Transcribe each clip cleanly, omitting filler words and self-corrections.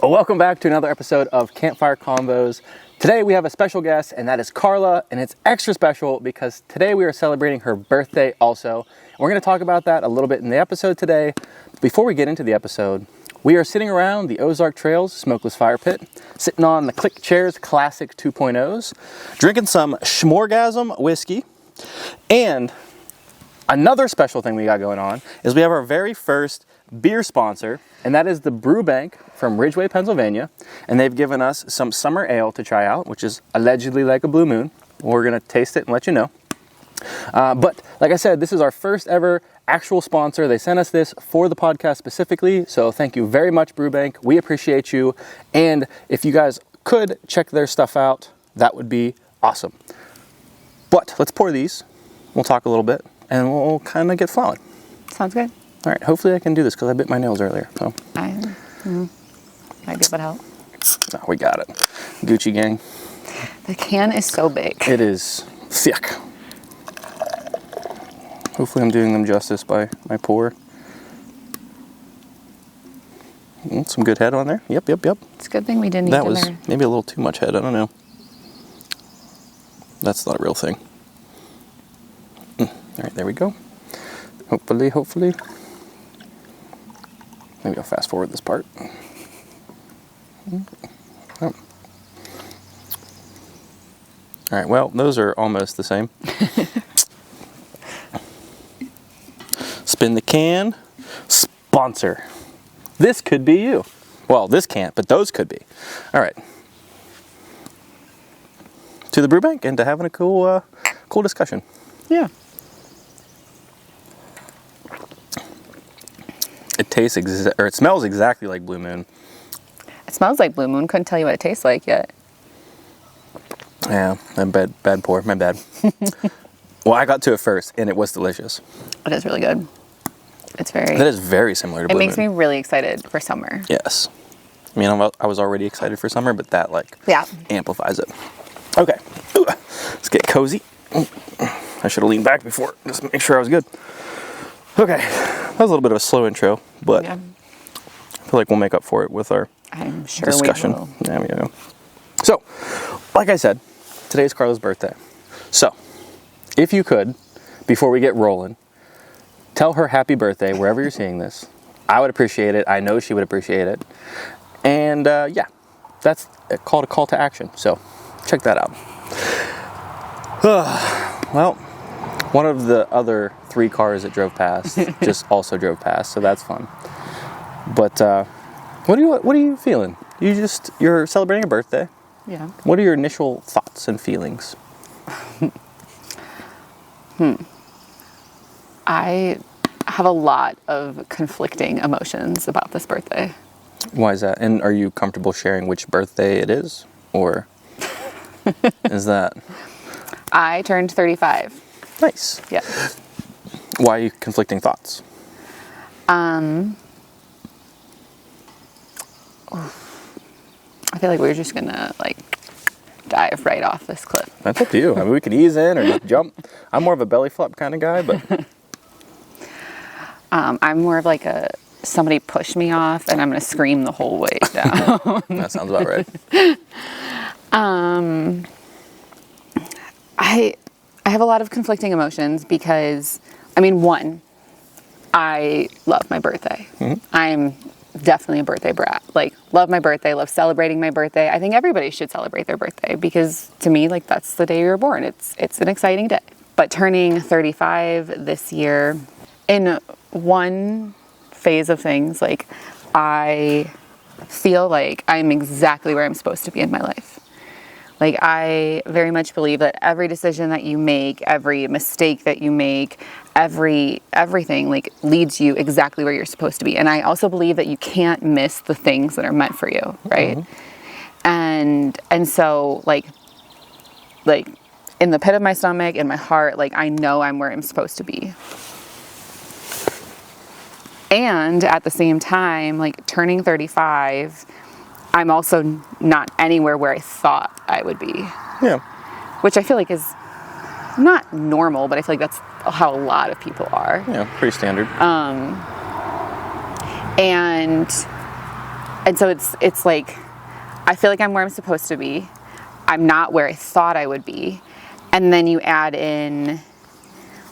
Well, welcome back to another episode of Campfire Convos. Today we have a special guest, and that is Carla, and it's extra special because today we are celebrating her birthday also. And we're going to talk about that a little bit in the episode today. Before we get into the episode, we are sitting around the Ozark Trails Smokeless Fire Pit, sitting on the Click Chairs Classic 2.0s, drinking some Schmorgasm whiskey, and another special thing we got going on is we have our very first beer sponsor, and that is the Brew Bank from Ridgeway, Pennsylvania, and they've given us some summer ale to try out, which is allegedly like a Blue Moon. We're going to taste it and let you know. But like I said, this is our first ever actual sponsor. They sent us this for the podcast specifically, so thank you very much, Brew Bank. We appreciate you, and if you guys could check their stuff out, that would be awesome. But let's pour these. We'll talk a little bit, and we'll kind of get flowing. Sounds good. All right, hopefully I can do this because I bit my nails earlier. So Might be able to help. No, we got it. Gucci gang. The can is so big. It is thick. Hopefully I'm doing them justice by my pour. Some good head on there. Yep. It's a good thing we didn't That eat was dinner. maybe a little too much head. I don't know. That's not a real thing. All right, there we go. Hopefully. Maybe I'll fast forward this part. Oh. All right, well, those are almost the same. Spin the can. Sponsor. This could be you. Well, this can't, but those could be. All right. To the Brew Bank and to having a cool discussion. Yeah. It tastes it smells exactly like Blue Moon. It smells like Blue Moon. Couldn't tell you what it tastes like yet. Yeah, bad pour. My bad. Well, I got to it first, and it was delicious. It is really good. That is very similar to Blue Moon. It makes me really excited for summer. Yes. I mean, I was already excited for summer, but that amplifies it. Okay, let's get cozy. I should have leaned back before, just to make sure I was good. Okay, that was a little bit of a slow intro, but I feel like we'll make up for it with our discussion. We will. There we go. So, like I said, today is Carla's birthday. So, if you could, before we get rolling, tell her happy birthday wherever you're seeing this. I would appreciate it. I know she would appreciate it. And that's a call to action. So, check that out. Well, one of the other 3 cars that drove past just also drove past, so that's fun. But what are you feeling? You're celebrating a birthday. Yeah. What are your initial thoughts and feelings? I have a lot of conflicting emotions about this birthday. Why is that? And are you comfortable sharing which birthday it is? Or is that? I turned 35. Nice. Yeah. Why are you conflicting thoughts? I feel like we're just gonna dive right off this cliff. That's up to you. I mean, we could ease in or just jump. I'm more of a belly flop kind of guy, but I'm more of somebody push me off and I'm gonna scream the whole way down. that sounds about right. I have a lot of conflicting emotions because, one, I love my birthday. Mm-hmm. I'm definitely a birthday brat. Love my birthday, love celebrating my birthday. I think everybody should celebrate their birthday because to me, that's the day you were born. It's an exciting day. But turning 35 this year, in one phase of things, I feel like I'm exactly where I'm supposed to be in my life. I very much believe that every decision that you make, every mistake that you make, everything leads you exactly where you're supposed to be. And I also believe that you can't miss the things that are meant for you, right? Mm-hmm. And so in the pit of my stomach, in my heart, I know I'm where I'm supposed to be. And at the same time, turning 35, I'm also not anywhere where I thought I would be. Yeah. Which I feel like is not normal, but I feel like that's how a lot of people are. Yeah, pretty standard. And so it's like, I feel like I'm where I'm supposed to be. I'm not where I thought I would be. And then you add in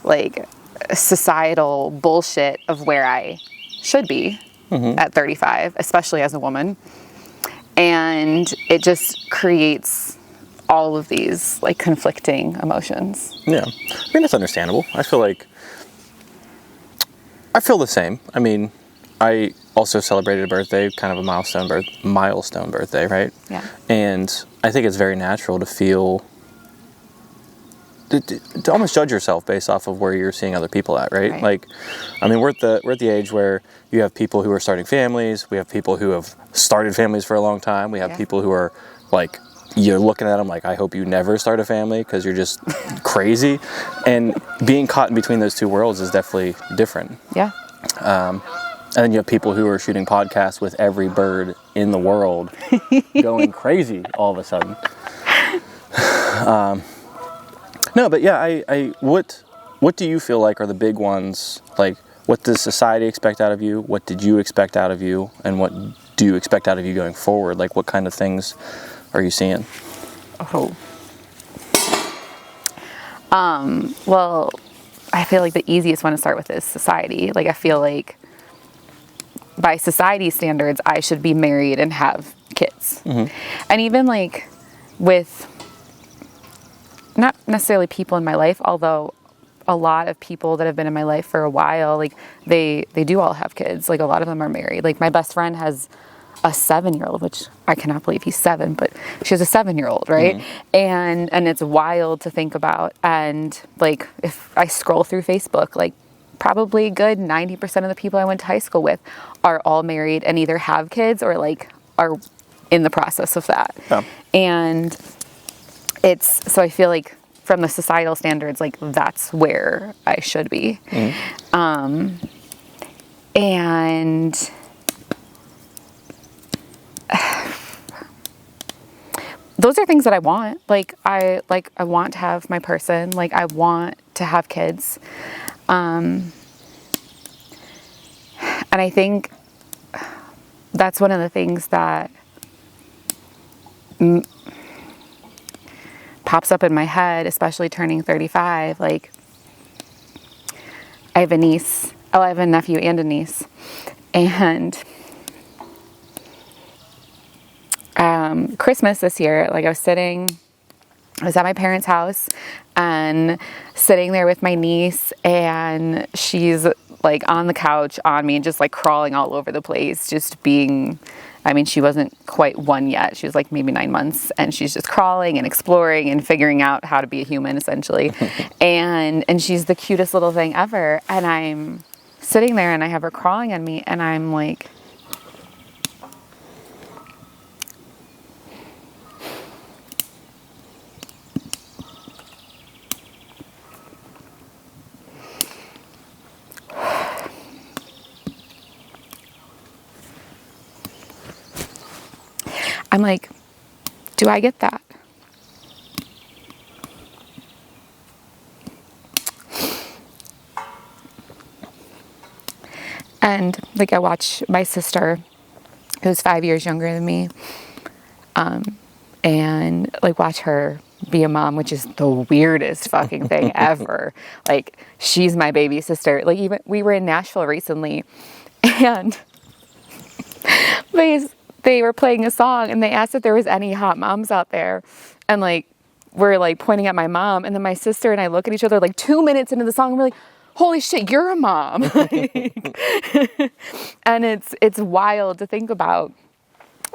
like societal bullshit of where I should be at 35, especially as a woman. And it just creates all of these like conflicting emotions. Yeah. I mean, that's understandable. I feel the same. I mean, I also celebrated a birthday, kind of a milestone birthday, right? Yeah. And I think it's very natural to feel, to almost judge yourself based off of where you're seeing other people at, right? Like, I mean, we're at the age where you have people who are starting families. We have people who have started families for a long time. We have people who are like, you're looking at them like, I hope you never start a family because you're just crazy. And being caught in between those two worlds is definitely different. Yeah. And then you have people who are shooting podcasts with every bird in the world going crazy all of a sudden. No, but yeah, what do you feel like are the big ones? Like, what does society expect out of you? What did you expect out of you? And what do you expect out of you going forward? Like, what kind of things are you seeing? Oh. Well, I feel like the easiest one to start with is society. Like, I feel like by society standards, I should be married and have kids. And even like with not necessarily people in my life, although a lot of people that have been in my life for a while, like they do all have kids. Like a lot of them are married. Like my best friend has a 7-year-old, which I cannot believe he's 7, but she has a 7-year-old, right? And it's wild to think about. And like if I scroll through Facebook, like probably a good 90% of the people I went to high school with are all married and either have kids or like are in the process of that. And so I feel like from the societal standards, like that's where I should be. And those are things that I want. I want to have my person. Like I want to have kids. And I think that's one of the things that pops up in my head, especially turning 35. Like, I have a niece. Oh, I have a nephew and a niece. And Christmas this year, like I was at my parents' house and sitting there with my niece, and she's like on the couch on me and just like crawling all over the place, just being, I mean, she wasn't quite 1 yet. She was like maybe 9 months, and she's just crawling and exploring and figuring out how to be a human essentially. and she's the cutest little thing ever. And I'm sitting there and I have her crawling on me, and I'm like, do I get that? And like I watch my sister, who's 5 years younger than me, and like watch her be a mom, which is the weirdest fucking thing ever. Like she's my baby sister. Like even we were in Nashville recently, and they were playing a song and they asked if there was any hot moms out there. And like, we're like pointing at my mom, and then my sister and I look at each other like 2 minutes into the song and we're like, holy shit, you're a mom. And it's wild to think about.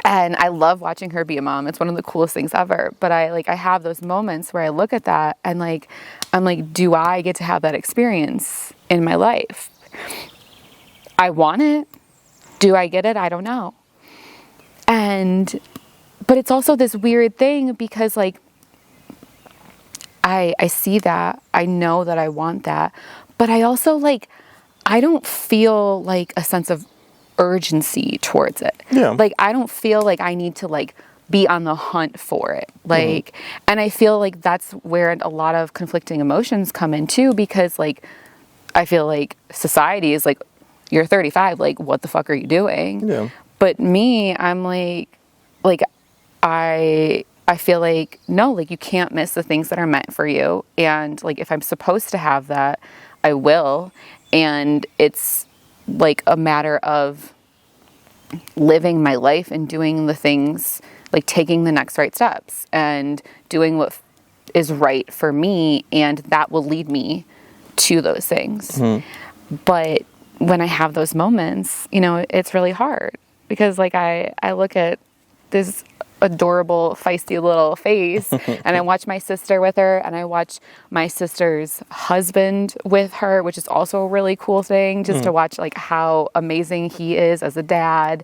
And I love watching her be a mom. It's one of the coolest things ever. But I have those moments where I look at that and like, I'm like, do I get to have that experience in my life? I want it. Do I get it? I don't know. But it's also this weird thing because like, I see that, I know that I want that, but I also like, I don't feel like a sense of urgency towards it. Yeah. Like, I don't feel like I need to like be on the hunt for it. Like, and I feel like that's where a lot of conflicting emotions come in too, because like, I feel like society is like, you're 35, like, what the fuck are you doing? Yeah. But me, I'm like I feel like, no, like you can't miss the things that are meant for you. And like, if I'm supposed to have that, I will. And it's like a matter of living my life and doing the things, like taking the next right steps and doing what is right for me. And that will lead me to those things. Mm-hmm. But when I have those moments, you know, it's really hard because like I look at this adorable, feisty little face and I watch my sister with her and I watch my sister's husband with her, which is also a really cool thing just to watch like how amazing he is as a dad.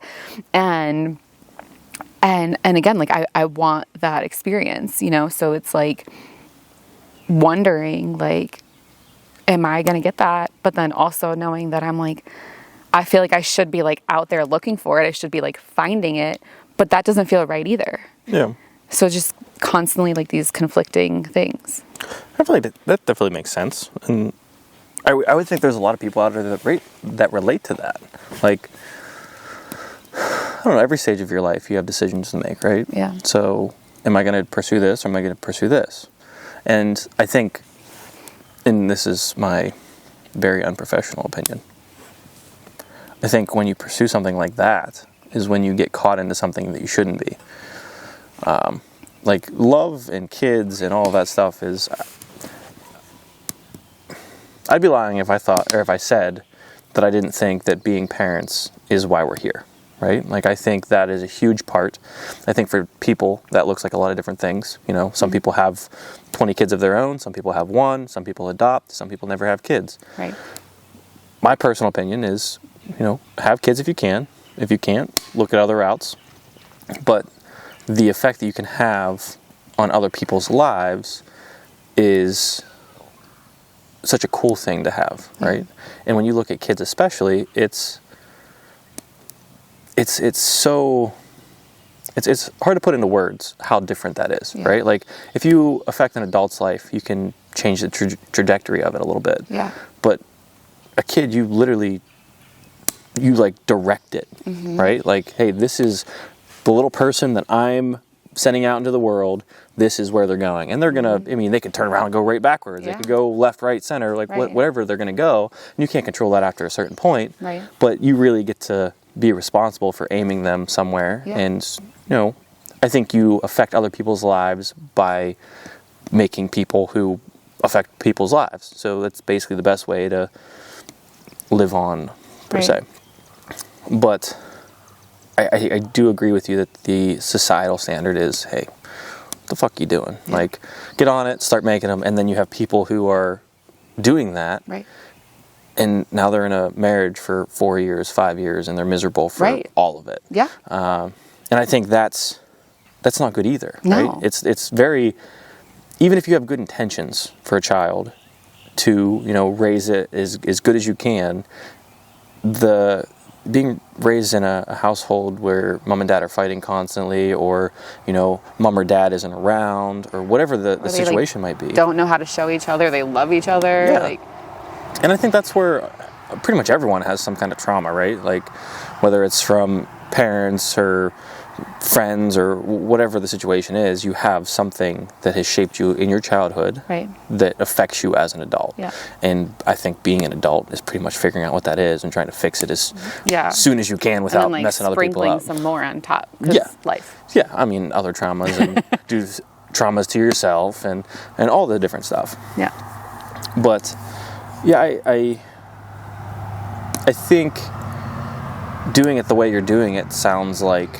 And again, like I want that experience, you know, so it's like wondering like, am I going to get that? But then also knowing that I'm like, I feel like I should be like out there looking for it. I should be like finding it, but that doesn't feel right either. Yeah. So just constantly like these conflicting things. I feel like that definitely makes sense. And I would think there's a lot of people out there that relate to that. Like, I don't know, every stage of your life you have decisions to make, right? Yeah. So am I going to pursue this or am I going to pursue this? And I think, and this is my very unprofessional opinion, I think when you pursue something like that is when you get caught into something that you shouldn't be. Like love and kids and all of that stuff is, I'd be lying if I thought, or if I said that I didn't think that being parents is why we're here, right? Like I think that is a huge part. I think for people that looks like a lot of different things. You know, some people have 20 kids of their own, some people have one, some people adopt, some people never have kids. Right. My personal opinion is, you know, have kids if you can. If you can't, look at other routes. But the effect that you can have on other people's lives is such a cool thing to have, right? And when you look at kids especially, it's hard to put into words how different that is, right? Like if you affect an adult's life, you can change the trajectory of it a little bit. Yeah. But a kid, you like direct it, right? Like, hey, this is the little person that I'm sending out into the world. This is where they're going. And they're going to, I mean, they could turn around and go right backwards. Yeah. They could go left, right, center, like whatever they're going to go. And you can't control that after a certain point. Right. But you really get to be responsible for aiming them somewhere. Yeah. And, you know, I think you affect other people's lives by making people who affect people's lives. So that's basically the best way to live on, per se. But I do agree with you that the societal standard is, hey, what the fuck you doing? Yeah. Like, get on it, start making them, and then you have people who are doing that, right? And now they're in a marriage for 4 years, 5 years, and they're miserable for all of it. Yeah. And I think that's not good either, no. Right? It's very, even if you have good intentions for a child to, you know, raise it as good as you can, being raised in a household where mom and dad are fighting constantly, or, you know, mom or dad isn't around, or whatever the situation might be. Don't know how to show each other they love each other. Yeah. And I think that's where pretty much everyone has some kind of trauma, right? Like, whether it's from parents or friends or whatever the situation is, you have something that has shaped you in your childhood that affects you as an adult. Yeah. And I think being an adult is pretty much figuring out what that is and trying to fix it as soon as you can without messing other people up. Sprinkling some more on top. Life. Yeah, I mean, other traumas and do traumas to yourself and all the different stuff. Yeah. But yeah, I think doing it the way you're doing it sounds like,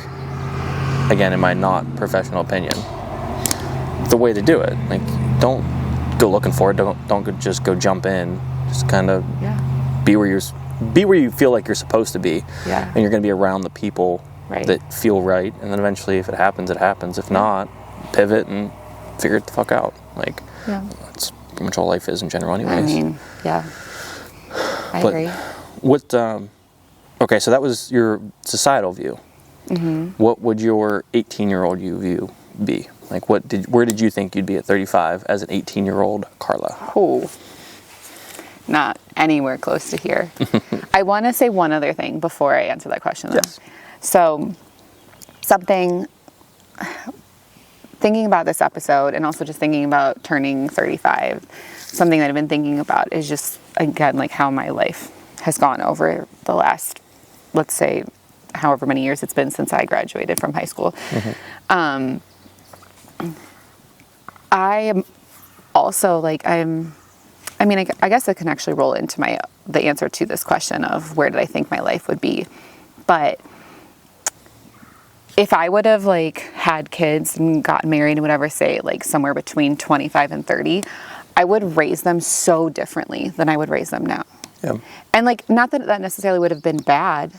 again, in my not professional opinion, the way to do it. Like, don't go looking for it. Don't just go jump in. Just kind of be where you feel like you're supposed to be. Yeah. And you're going to be around the people that feel right. And then eventually, if it happens, it happens. If not, pivot and figure it the fuck out. Like, that's pretty much all life is in general, anyways. I mean, I agree. What? Okay, so that was your societal view. Mm-hmm. What would your 18-year-old you view be? Like, where did you think you'd be at 35 as an 18-year-old Carla? Oh, not anywhere close to here. I want to say one other thing before I answer that question, though. Yes. So thinking about this episode and also just thinking about turning 35, something that I've been thinking about is just, again, like how my life has gone over the last, let's say, however many years it's been since I graduated from high school. I am also like, I guess I can actually roll into the answer to this question of where did I think my life would be. But if I would have like had kids and gotten married and whatever, say like somewhere between 25 and 30, I would raise them so differently than I would raise them now. Yeah. And like, not that that necessarily would have been bad,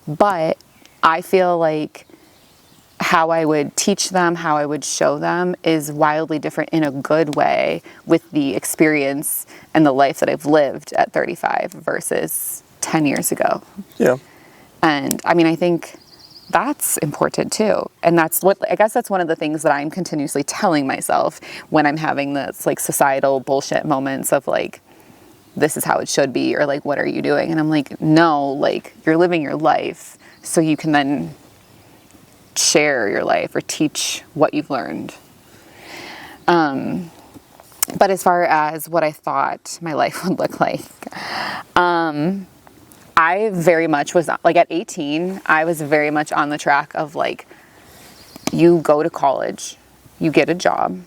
but I feel like how I would teach them, how I would show them is wildly different in a good way with the experience and the life that I've lived at 35 versus 10 years ago. Yeah. And I mean, I think that's important too. And that's one of the things that I'm continuously telling myself when I'm having this like societal bullshit moments of like, this is how it should be, or like, what are you doing? And I'm like, no, like you're living your life so you can then share your life or teach what you've learned. But as far as what I thought my life would look like, I very much was like at 18, I was very much on the track of like, you go to college, you get a job.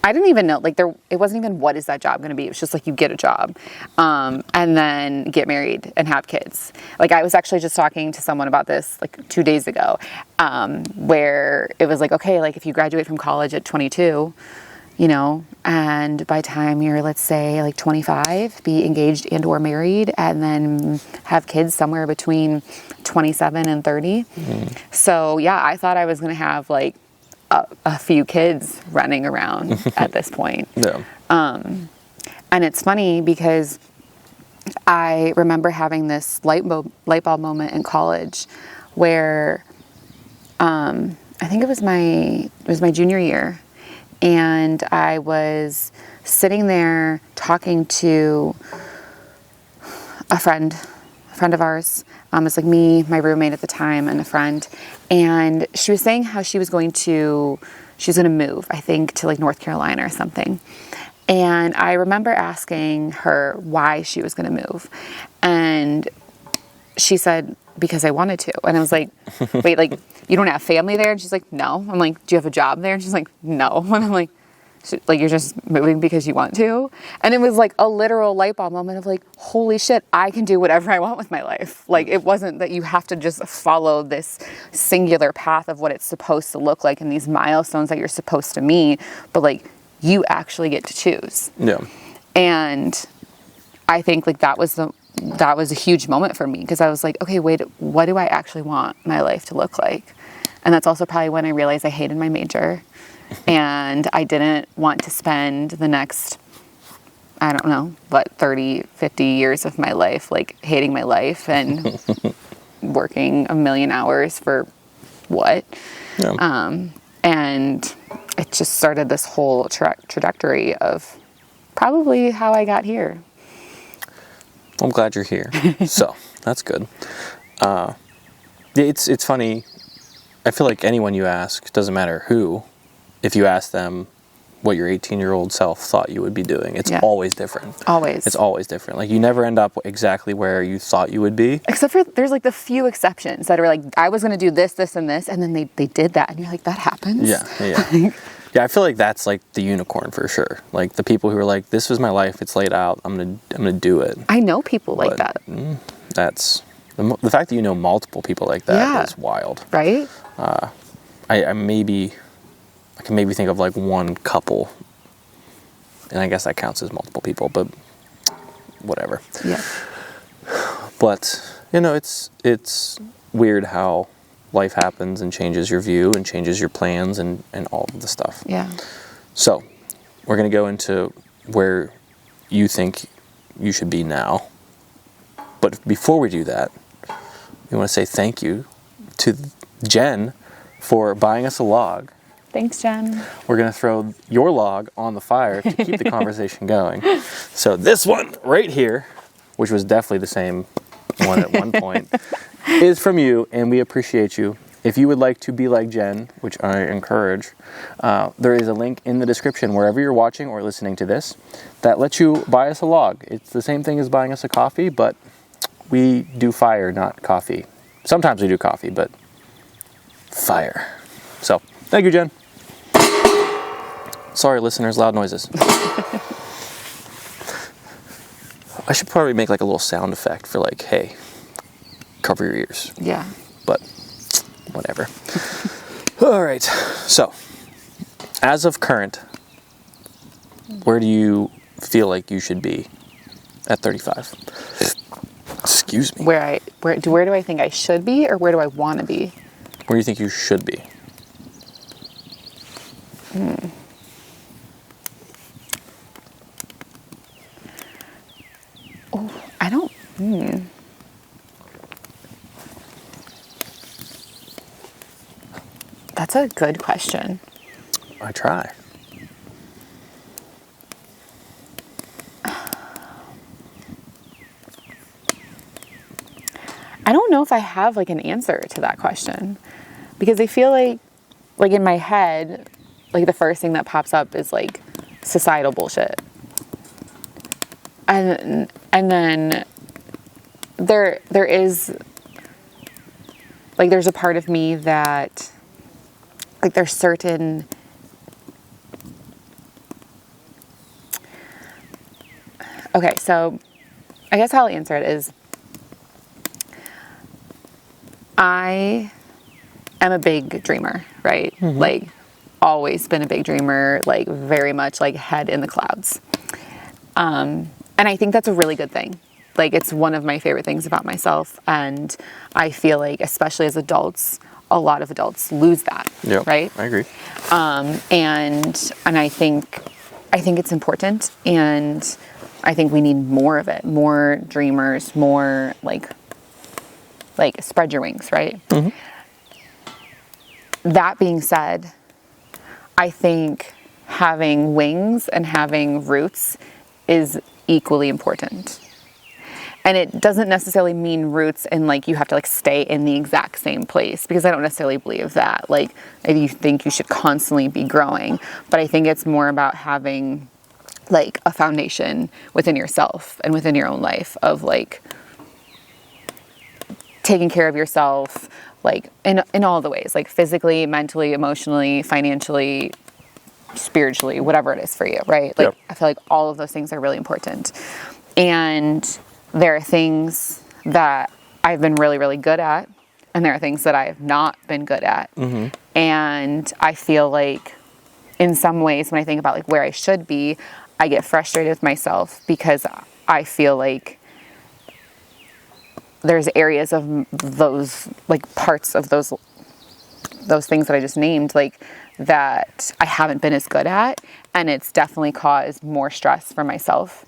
I didn't even know, like it wasn't even what is that job going to be. It was just like, you get a job, and then get married and have kids. Like I was actually just talking to someone about this like 2 days ago, where it was like, okay, like if you graduate from college at 22, you know, and by the time you're, let's say like 25, be engaged and or married, and then have kids somewhere between 27 and 30. So yeah, I thought I was going to have like a few kids running around at this point. Yeah. And it's funny because I remember having this light bulb moment in college where, I think it was my junior year. And I was sitting there talking to a friend of ours. It was like me, my roommate at the time, and a friend. And she was saying how she was going to move, I think, to like North Carolina or something. And I remember asking her why she was going to move. And she said, because I wanted to. And I was like, wait, like, you don't have family there? And she's like, no. I'm like, do you have a job there? And she's like, no. And I'm like, you're just moving because you want to? And it was like a literal light bulb moment of like, holy shit, I can do whatever I want with my life. Like, it wasn't that you have to just follow this singular path of what it's supposed to look like and these milestones that you're supposed to meet, but like, you actually get to choose. Yeah. And I think like that was a huge moment for me, because I was like, okay, wait, what do I actually want my life to look like? And that's also probably when I realized I hated my major and I didn't want to spend the next, I don't know, 30, 50 years of my life, like hating my life and working a million hours for what? Yeah. And it just started this whole trajectory of probably how I got here. I'm glad you're here. So that's good. It's funny. I feel like anyone you ask, doesn't matter who, if you ask them what your 18-year-old self thought you would be doing, it's always different. Always. It's always different. Like, you never end up exactly where you thought you would be. Except for there's like the few exceptions that are like, I was going to do this, this, and this, and then they did that, and you're like, that happens? Yeah. Yeah, I feel like that's like the unicorn for sure. Like the people who are like, this is my life, it's laid out, I'm gonna do it. I know people like that. That's the fact that you know multiple people like that is wild. Right? I can maybe think of like one couple, and I guess that counts as multiple people, but whatever. Yeah. But you know, it's weird how life happens and changes your view and changes your plans and all of the stuff. Yeah. So we're going to go into where you think you should be now. But before we do that, we want to say thank you to Jen for buying us a log. Thanks, Jen. We're going to throw your log on the fire to keep the conversation going. So this one right here, which was definitely the same one at one point, is from you, and we appreciate you. If you would like to be like Jen, which I encourage, there is a link in the description wherever you're watching or listening to this that lets you buy us a log. It's the same thing as buying us a coffee, but we do fire, not coffee. Sometimes we do coffee, but fire. So, thank you, Jen. Sorry, listeners, loud noises. I should probably make like a little sound effect for like, hey, cover your ears. Yeah. But whatever. All right. So, as of current, where do you feel like you should be at 35? Excuse me. Where do I think I should be, or where do I want to be? Where do you think you should be? Oh, I don't. That's a good question. I try. I don't know if I have like an answer to that question, because I feel like in my head, like the first thing that pops up is like societal bullshit. And then there is like, there's a part of me that like there's certain okay, so I guess how I'll answer it is I am a big dreamer, right? Mm-hmm. Like always been a big dreamer, like very much like head in the clouds. And I think that's a really good thing. Like it's one of my favorite things about myself. And I feel like, especially as adults, a lot of adults lose that, right? I agree. And I think it's important, and I think we need more of it, more dreamers, more like spread your wings, right? Mm-hmm. That being said, I think having wings and having roots is equally important. And it doesn't necessarily mean roots and like you have to like stay in the exact same place, because I don't necessarily believe that. Like you think you should constantly be growing, but I think it's more about having like a foundation within yourself and within your own life of like taking care of yourself, like in all the ways, like physically, mentally, emotionally, financially, spiritually, whatever it is for you, right? Like I feel like all of those things are really important. And there are things that I've been really, really good at, and there are things that I have not been good at. Mm-hmm. And I feel like in some ways when I think about like where I should be, I get frustrated with myself because I feel like there's areas of those, like parts of those things that I just named, like that I haven't been as good at. And it's definitely caused more stress for myself.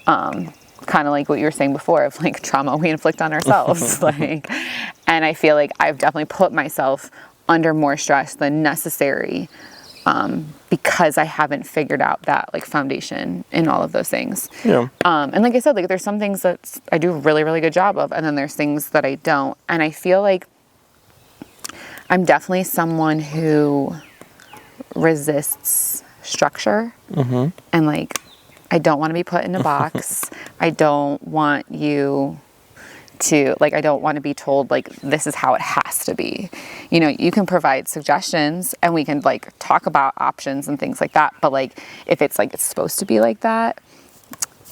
Kind of like what you were saying before of like trauma we inflict on ourselves. Like, and I feel like I've definitely put myself under more stress than necessary, because I haven't figured out that like foundation in all of those things. Yeah. And like I said, like there's some things that I do a really, really good job of, and then there's things that I don't. And I feel like I'm definitely someone who resists structure. Mm-hmm. And like, I don't want to be put in a box. I don't want you to, like, I don't want to be told, like, this is how it has to be. You know, you can provide suggestions and we can, like, talk about options and things like that. But, like, if it's, like, it's supposed to be like that,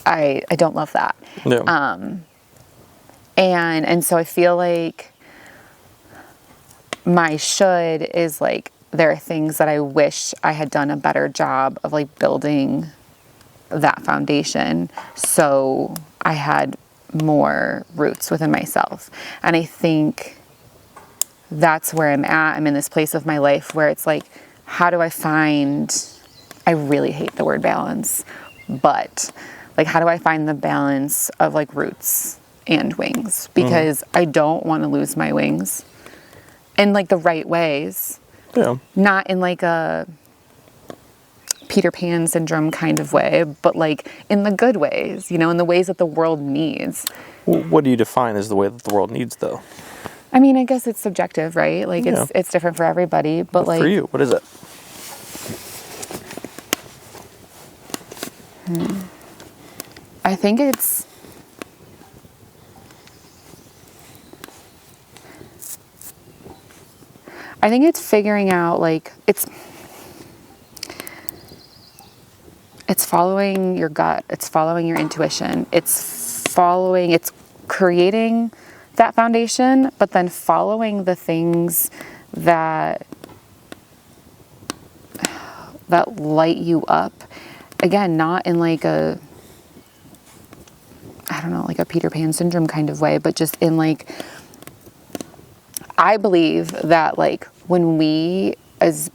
I don't love that. No. And so I feel like my should is, like, there are things that I wish I had done a better job of, like, building that foundation so I had more roots within myself. And I think that's where I'm at. I'm in this place of my life where it's like, how do I find, I really hate the word balance, but like, how do I find the balance of like roots and wings? Because I don't want to lose my wings in like the right ways. Yeah. Not in like a Peter Pan syndrome kind of way, but like in the good ways, you know, in the ways that the world needs. What do you define as the way that the world needs, though? I mean, I guess it's subjective, right? Like Yeah. it's different for everybody, but like For you, what is it? I think it's figuring out, like, it's following your gut, it's following your intuition, it's creating that foundation, but then following the things that light you up. Again, not in like a, I don't know, like a Peter Pan syndrome kind of way, but just in like, I believe that like when we as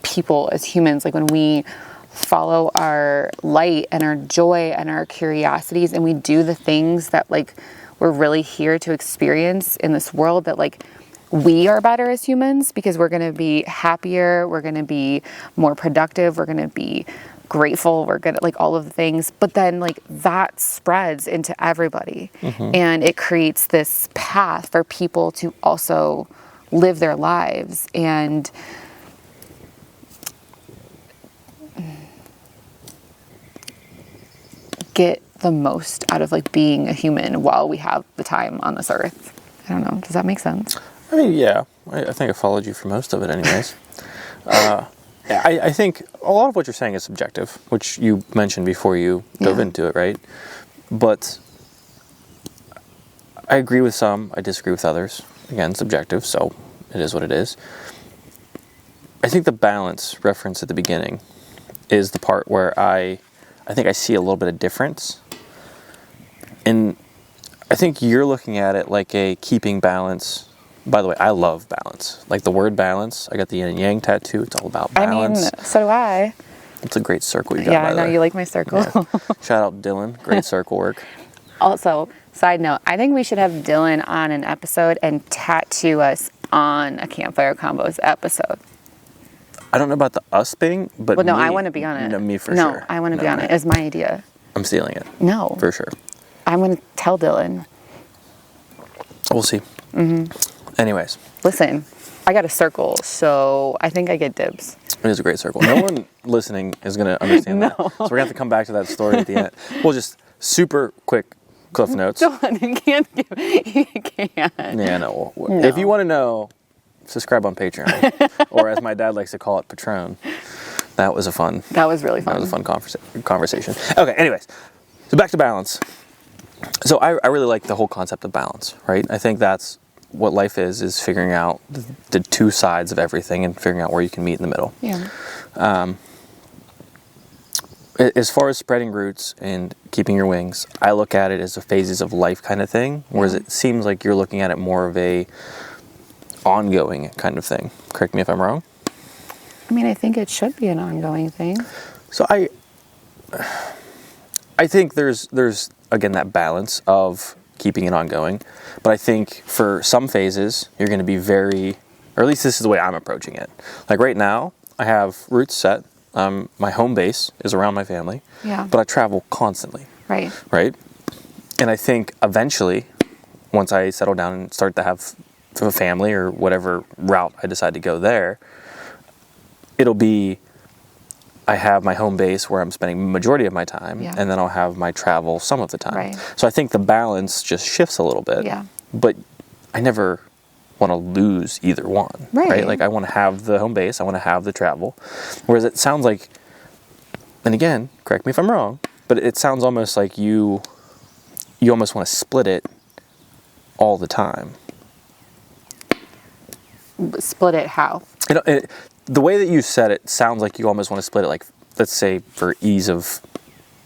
people, as humans, like when we follow our light and our joy and our curiosities, and we do the things that like we're really here to experience in this world, that like we are better as humans, because we're going to be happier, we're going to be more productive, we're going to be grateful, we're going to like all of the things. But then like that spreads into everybody, and it creates this path for people to also live their lives and get the most out of like being a human while we have the time on this earth. I don't know. Does that make sense? I mean, yeah. I think I followed you for most of it anyways. I think a lot of what you're saying is subjective, which you mentioned before you dove into it, right? But I agree with some, I disagree with others. Again, subjective, so it is what it is. I think the balance reference at the beginning is the part where I think I see a little bit of difference. And I think you're looking at it like a keeping balance. By the way, I love balance. Like the word balance. I got the yin and yang tattoo. It's all about balance. I mean, so do I. It's a great circle you got, Yeah, by I the know way. you like my circle. Yeah. Shout out Dylan. Great circle work. Also, side note, I think we should have Dylan on an episode and tattoo us on a Campfire Convos episode. I don't know about the us thing, but Well, no, me, I want to be on it. No, me for no, sure. No, I want to be on it. It's my idea. I'm stealing it. No. For sure. I'm going to tell Dylan. We'll see. Anyways. Listen, I got a circle, so I think I get dibs. It is a great circle. No one listening is going to understand that. So we're going to have to come back to that story at the end. We'll just super quick cliff notes. Dylan, you can't. Yeah, no. If you want to know, subscribe on Patreon. Or as my dad likes to call it, Patron. That was really fun. That was a fun conversation. Okay, anyways. So back to balance. So I really like the whole concept of balance, right? I think that's what life is figuring out the two sides of everything and figuring out where you can meet in the middle. Yeah. As far as spreading roots and keeping your wings, I look at it as a phases of life kind of thing, whereas it seems like you're looking at it more of a ongoing kind of thing. Correct me if I'm wrong. I mean, I think it should be an ongoing thing. So I think there's again that balance of keeping it ongoing, but I think for some phases you're going to be very, or at least this is the way I'm approaching it. Like right now, I have roots set. My home base is around my family, but I travel constantly. Right. And I think eventually, once I settle down and start to have a family or whatever route I decide to go there, it'll be, I have my home base where I'm spending the majority of my time, and then I'll have my travel some of the time. So I think the balance just shifts a little bit. But I never want to lose either one. Right? Like I want to have the home base, I want to have the travel. Whereas it sounds like, and again, correct me if I'm wrong, but it sounds almost like you almost want to split it all the time. Split it how? The way that you said it sounds like you almost want to split it, like, let's say for ease of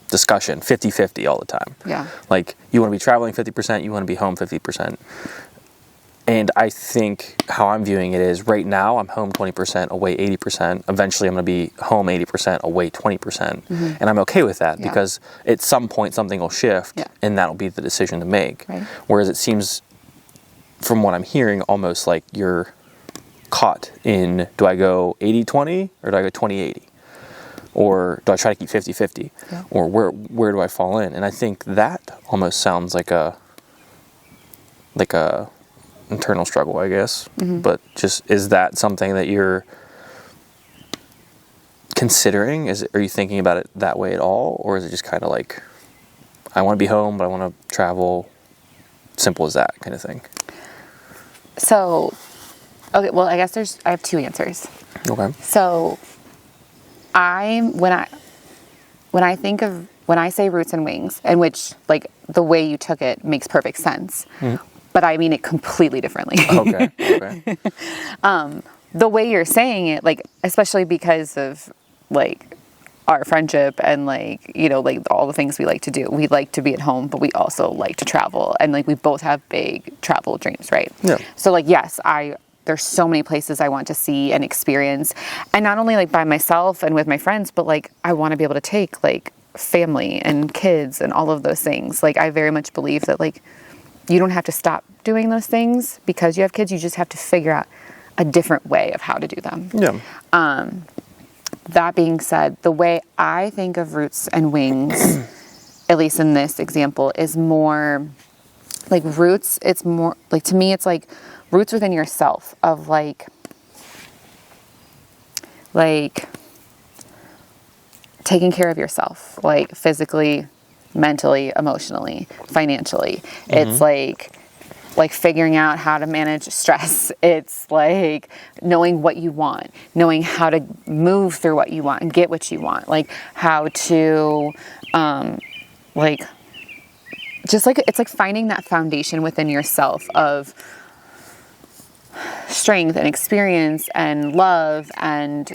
discussion, 50-50 all the time. Yeah. Like, you want to be traveling 50%, you want to be home 50%. And I think how I'm viewing it is right now I'm home 20%, away 80%. Eventually I'm going to be home 80%, away 20%. And I'm okay with that because at some point something will shift and that'll be the decision to make. Whereas it seems, from what I'm hearing, almost like you're caught in, do I go 80-20 or do I go 20-80? Or do I try to keep 50-50? Or where do I fall in? And I think that almost sounds like a internal struggle, I guess. But just, is that something that you're considering? Are you thinking about it that way at all? Or is it just kind of like, I want to be home, but I want to travel, simple as that kind of thing? So, okay, well, I guess I have two answers. Okay. So, when I say roots and wings, and which, like, the way you took it makes perfect sense, but I mean it completely differently. Okay. The way you're saying it, like, especially because of, like, our friendship and, like, you know, like, all the things we like to do. We like to be at home, but we also like to travel. And, like, we both have big travel dreams, right? Yeah. So, like, yes, there's so many places I want to see and experience. And not only, like, by myself and with my friends, but, like, I want to be able to take, like, family and kids and all of those things. Like, I very much believe that, like, you don't have to stop doing those things because you have kids. You just have to figure out a different way of how to do them. Yeah. That being said, the way I think of roots and wings, at least in this example, is more like roots. It's more like, to me, it's like roots within yourself of like taking care of yourself, like physically, mentally, emotionally, financially. It's like figuring out how to manage stress. It's like knowing what you want, knowing how to move through what you want and get what you want, like how to, like, just like, it's like finding that foundation within yourself of strength and experience and love and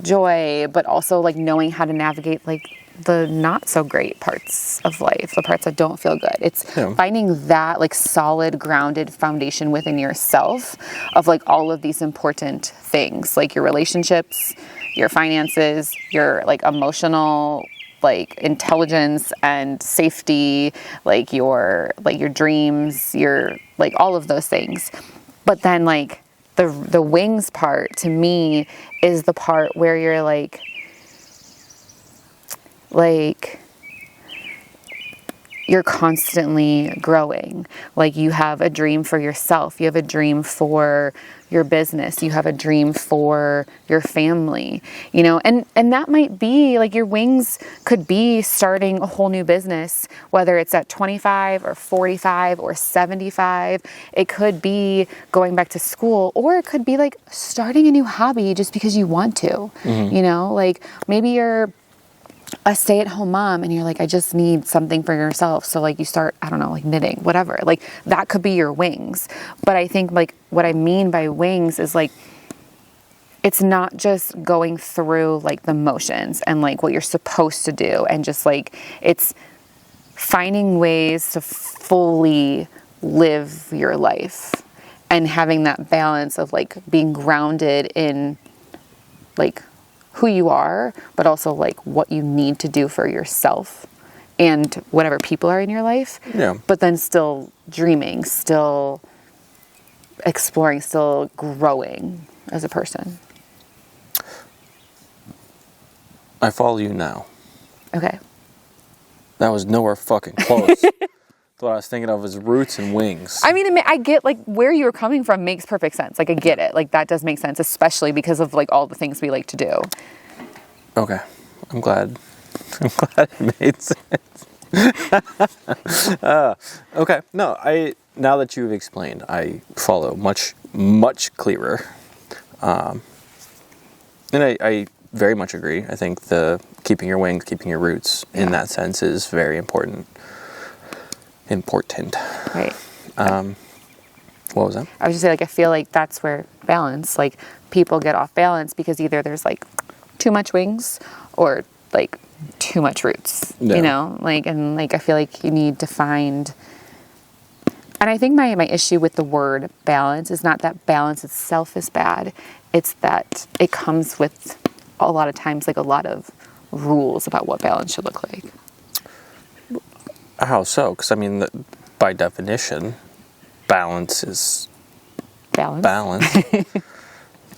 joy, but also like knowing how to navigate like the not so great parts of life, the parts that don't feel good. It's finding that like solid, grounded foundation within yourself of like all of these important things, like your relationships, your finances, your like emotional like intelligence and safety, like your dreams, your like all of those things. But then like the wings part to me is the part where you're like you're constantly growing. Like you have a dream for yourself. You have a dream for your business. You have a dream for your family, you know, and that might be like your wings could be starting a whole new business, whether it's at 25 or 45 or 75. It could be going back to school, or it could be like starting a new hobby just because you want to, you know, like maybe you're a stay-at-home mom and you're like, I just need something for yourself. So like you start, I don't know, like knitting, whatever, like that could be your wings. But I think like what I mean by wings is like, it's not just going through like the motions and like what you're supposed to do. And just like, it's finding ways to fully live your life and having that balance of like being grounded in like who you are, but also like what you need to do for yourself and whatever people are in your life. Yeah. But then still dreaming, still exploring, still growing as a person. I follow you now. Okay. That was nowhere fucking close. What I was thinking of is roots and wings. I mean, I get like where you're coming from makes perfect sense. Like I get it. Like that does make sense, especially because of like all the things we like to do. Okay. I'm glad it made sense. Okay. No, now that you've explained, I follow much, much clearer. And I very much agree. I think the keeping your wings, keeping your roots in that sense is very important. Right. What was that? I was just saying, like, I feel like that's where balance, like, people get off balance because either there's, like, too much wings or, like, too much roots, you know? Like, and, like, I feel like you need to find... And I think my issue with the word balance is not that balance itself is bad. It's that it comes with, a lot of times, like, a lot of rules about what balance should look like. How so? Because, I mean, by definition, balance is balance.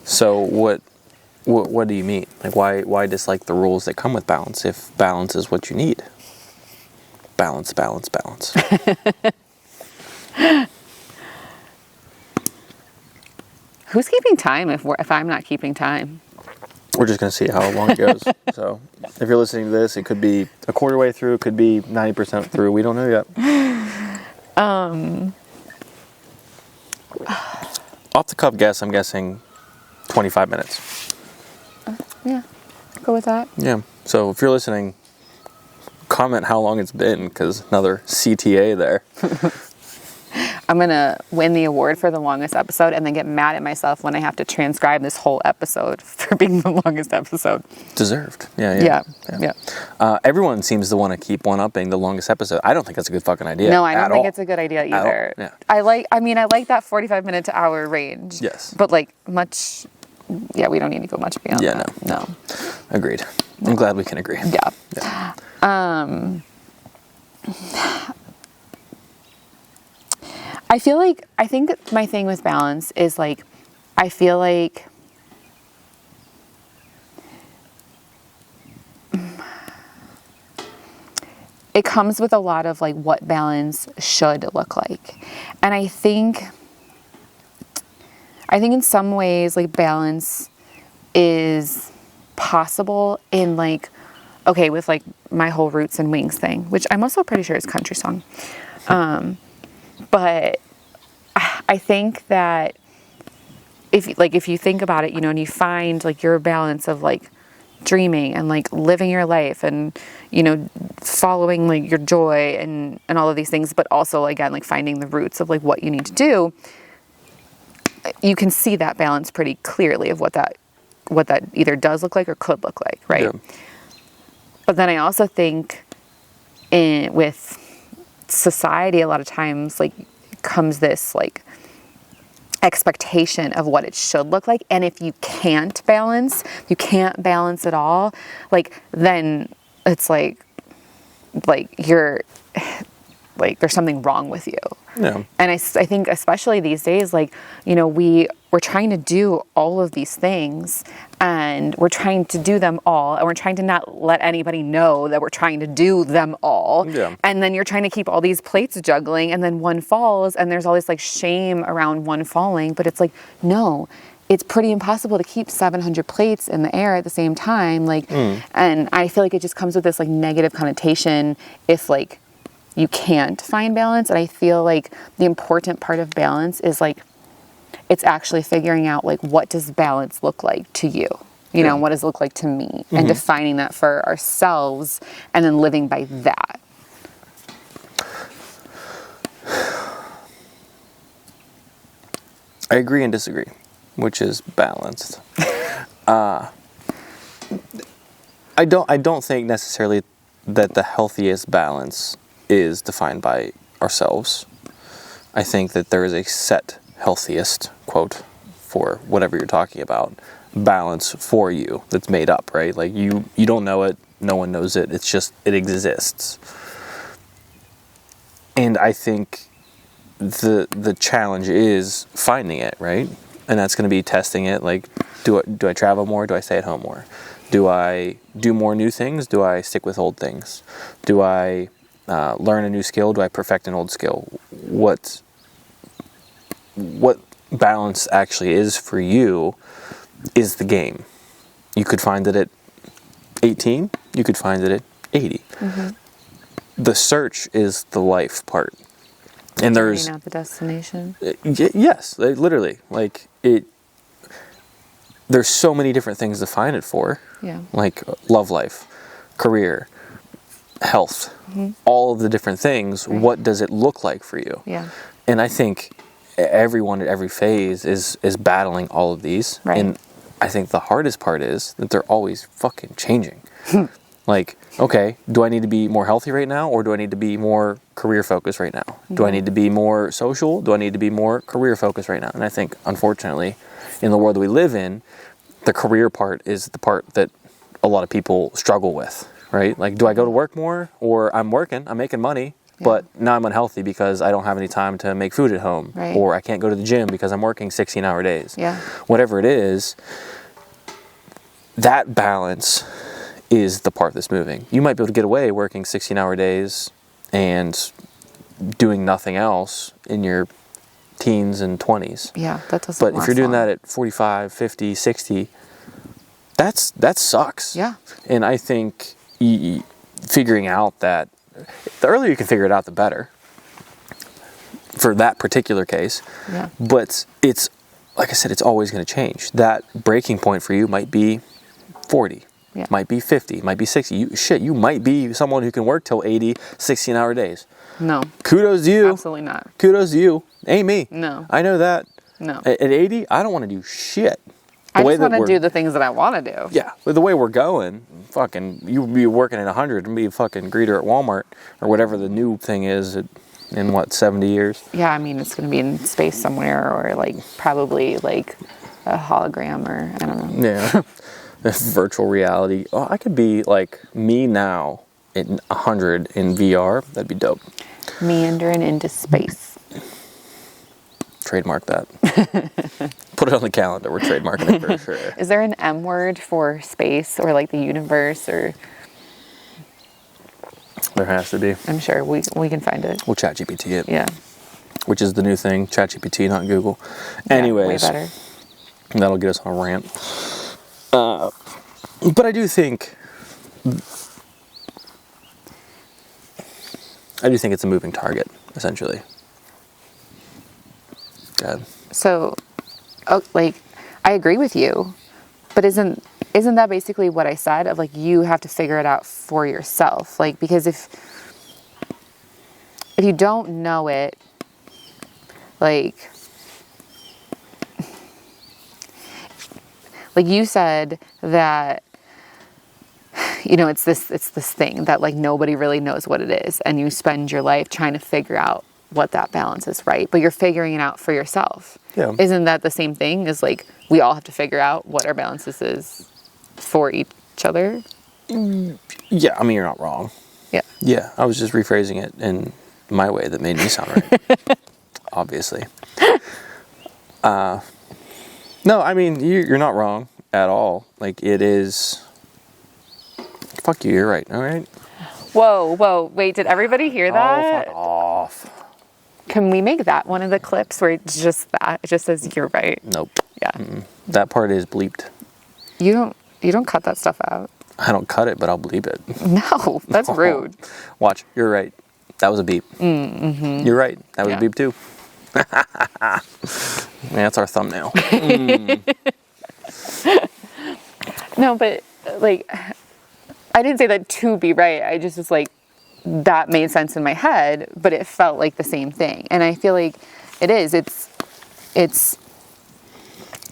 So what do you mean? Like, why dislike the rules that come with balance if balance is what you need? Balance. Who's keeping time if I'm not keeping time? We're just going to see how long it goes. So if you're listening to this, it could be a quarter way through, it could be 90% through. We don't know yet. Off the cuff guess, I'm guessing 25 minutes. Yeah, go with that. Yeah. So if you're listening, comment how long it's been, because another CTA there. I'm going to win the award for the longest episode and then get mad at myself when I have to transcribe this whole episode for being the longest episode. Deserved. Yeah. Everyone seems to want to keep one-upping the longest episode. I don't think that's a good fucking idea. No, I don't think it's a good idea either. Yeah. I like that 45-minute to hour range. Yes. But like much, yeah, we don't need to go much beyond that. No. Agreed. I'm glad we can agree. Yeah. I think my thing with balance is like, I feel like it comes with a lot of like what balance should look like. And I think in some ways like balance is possible in like, okay, with like my whole roots and wings thing, which I'm also pretty sure is a country song. But I think that if you think about it, and you find like your balance of like dreaming and like living your life and, following like your joy and all of these things, but also again, like finding the roots of like what you need to do, you can see that balance pretty clearly of what that either does look like or could look like. Right. Yeah. But then I also think with society, a lot of times like comes this like expectation of what it should look like, and if you can't balance at all, like then it's like you're like there's something wrong with you. Yeah. And I think especially these days, like, we're trying to do all of these things and we're trying to do them all and we're trying to not let anybody know that we're trying to do them all. Yeah. And then you're trying to keep all these plates juggling and then one falls and there's all this like shame around one falling. But it's like, no, it's pretty impossible to keep 700 plates in the air at the same time. Like, and I feel like it just comes with this like negative connotation if like you can't find balance. And I feel like the important part of balance is like, it's actually figuring out like, what does balance look like to you? What does it look like to me? And defining that for ourselves and then living by that. I agree and disagree, which is balanced. I don't think necessarily that the healthiest balance is defined by ourselves. I think that there is a set healthiest, quote, for whatever you're talking about, balance for you that's made up, right? Like you don't know it, no one knows it, it's just, it exists. And I think the challenge is finding it, right? And that's going to be testing it, like, do I travel more, do I stay at home more? Do I do more new things, do I stick with old things? Do I learn a new skill, do I perfect an old skill? What balance actually is for you is the game. You could find it at 18, you could find it at 80. The search is the life part. And there's not the destination. Yes, literally. Like there's so many different things to find it for. Yeah. Like love life, career, health, all of the different things. Right. What does it look like for you? Yeah. And I think everyone at every phase is battling all of these. Right. And I think the hardest part is that they're always fucking changing. Like, okay, do I need to be more healthy right now, or do I need to be more career focused right now? Do I need to be more social? Do I need to be more career focused right now? And I think, unfortunately, in the world that we live in, the career part is the part that a lot of people struggle with, right? Like, do I go to work more, or I'm working, I'm making money, but now I'm unhealthy because I don't have any time to make food at home, right. Or I can't go to the gym because I'm working 16-hour days. Yeah. Whatever it is, that balance is the part that's moving. You might be able to get away working 16-hour days and doing nothing else in your teens and 20s. Yeah, that doesn't But if last you're doing long. that at 45, 50, 60, that sucks. Yeah. And I think figuring out that, the earlier you can figure it out, the better for that particular case. Yeah. But it's, like I said, it's always going to change. That breaking point for you might be 40, Yeah. might be 50, might be 60. You might be someone who can work till 80, 16-hour days. No. Kudos to you. Absolutely not. Kudos to you. Ain't me. No. I know that. No. At 80, I don't want to do shit. I just want to do the things that I want to do. Yeah, with the way we're going, fucking, you would be working at 100 and be a fucking greeter at Walmart or whatever the new thing is in what, 70 years? Yeah, I mean, it's going to be in space somewhere, or like probably like a hologram, or I don't know. Yeah. Virtual reality. Oh, I could be like me now at 100 in VR. That'd be dope. Meandering into space. Trademark that. Put it on the calendar. We're trademarking it for sure. Is there an M word for space or like the universe, or? There has to be. I'm sure we can find it. We'll ChatGPT it. Yeah. Which is the new thing. ChatGPT, not Google. Anyways. Yeah, way better. That'll get us on a rant. But I do think it's a moving target, essentially. God. So, like, I agree with you, but isn't that basically what I said? Of like, you have to figure it out for yourself. Like, because if you don't know it, like you said that, you know, it's this thing that like nobody really knows what it is, and you spend your life trying to figure out what that balance is, right? But you're figuring it out for yourself. Yeah. Isn't that the same thing as like we all have to figure out what our balances is for each other? Yeah, I mean, you're not wrong. Yeah. Yeah, I was just rephrasing it in my way that made me sound right. Obviously. No, I mean, you're not wrong at all. Like, it is... Fuck you, you're right, all right? Whoa, wait, did everybody hear that? Oh, fuck off. Can we make that one of the clips where it's just that? It just says you're right. Nope. Yeah. Mm-mm. That part is bleeped. You don't cut that stuff out. I don't cut it, but I'll bleep it. No, that's rude. Watch, you're right. That was a beep. Mm-hmm. You're right. That was Yeah. a beep too. Yeah, that's our thumbnail. No, but like, I didn't say that to be right. I just was like, that made sense in my head, but it felt like the same thing. And I feel like it is. It's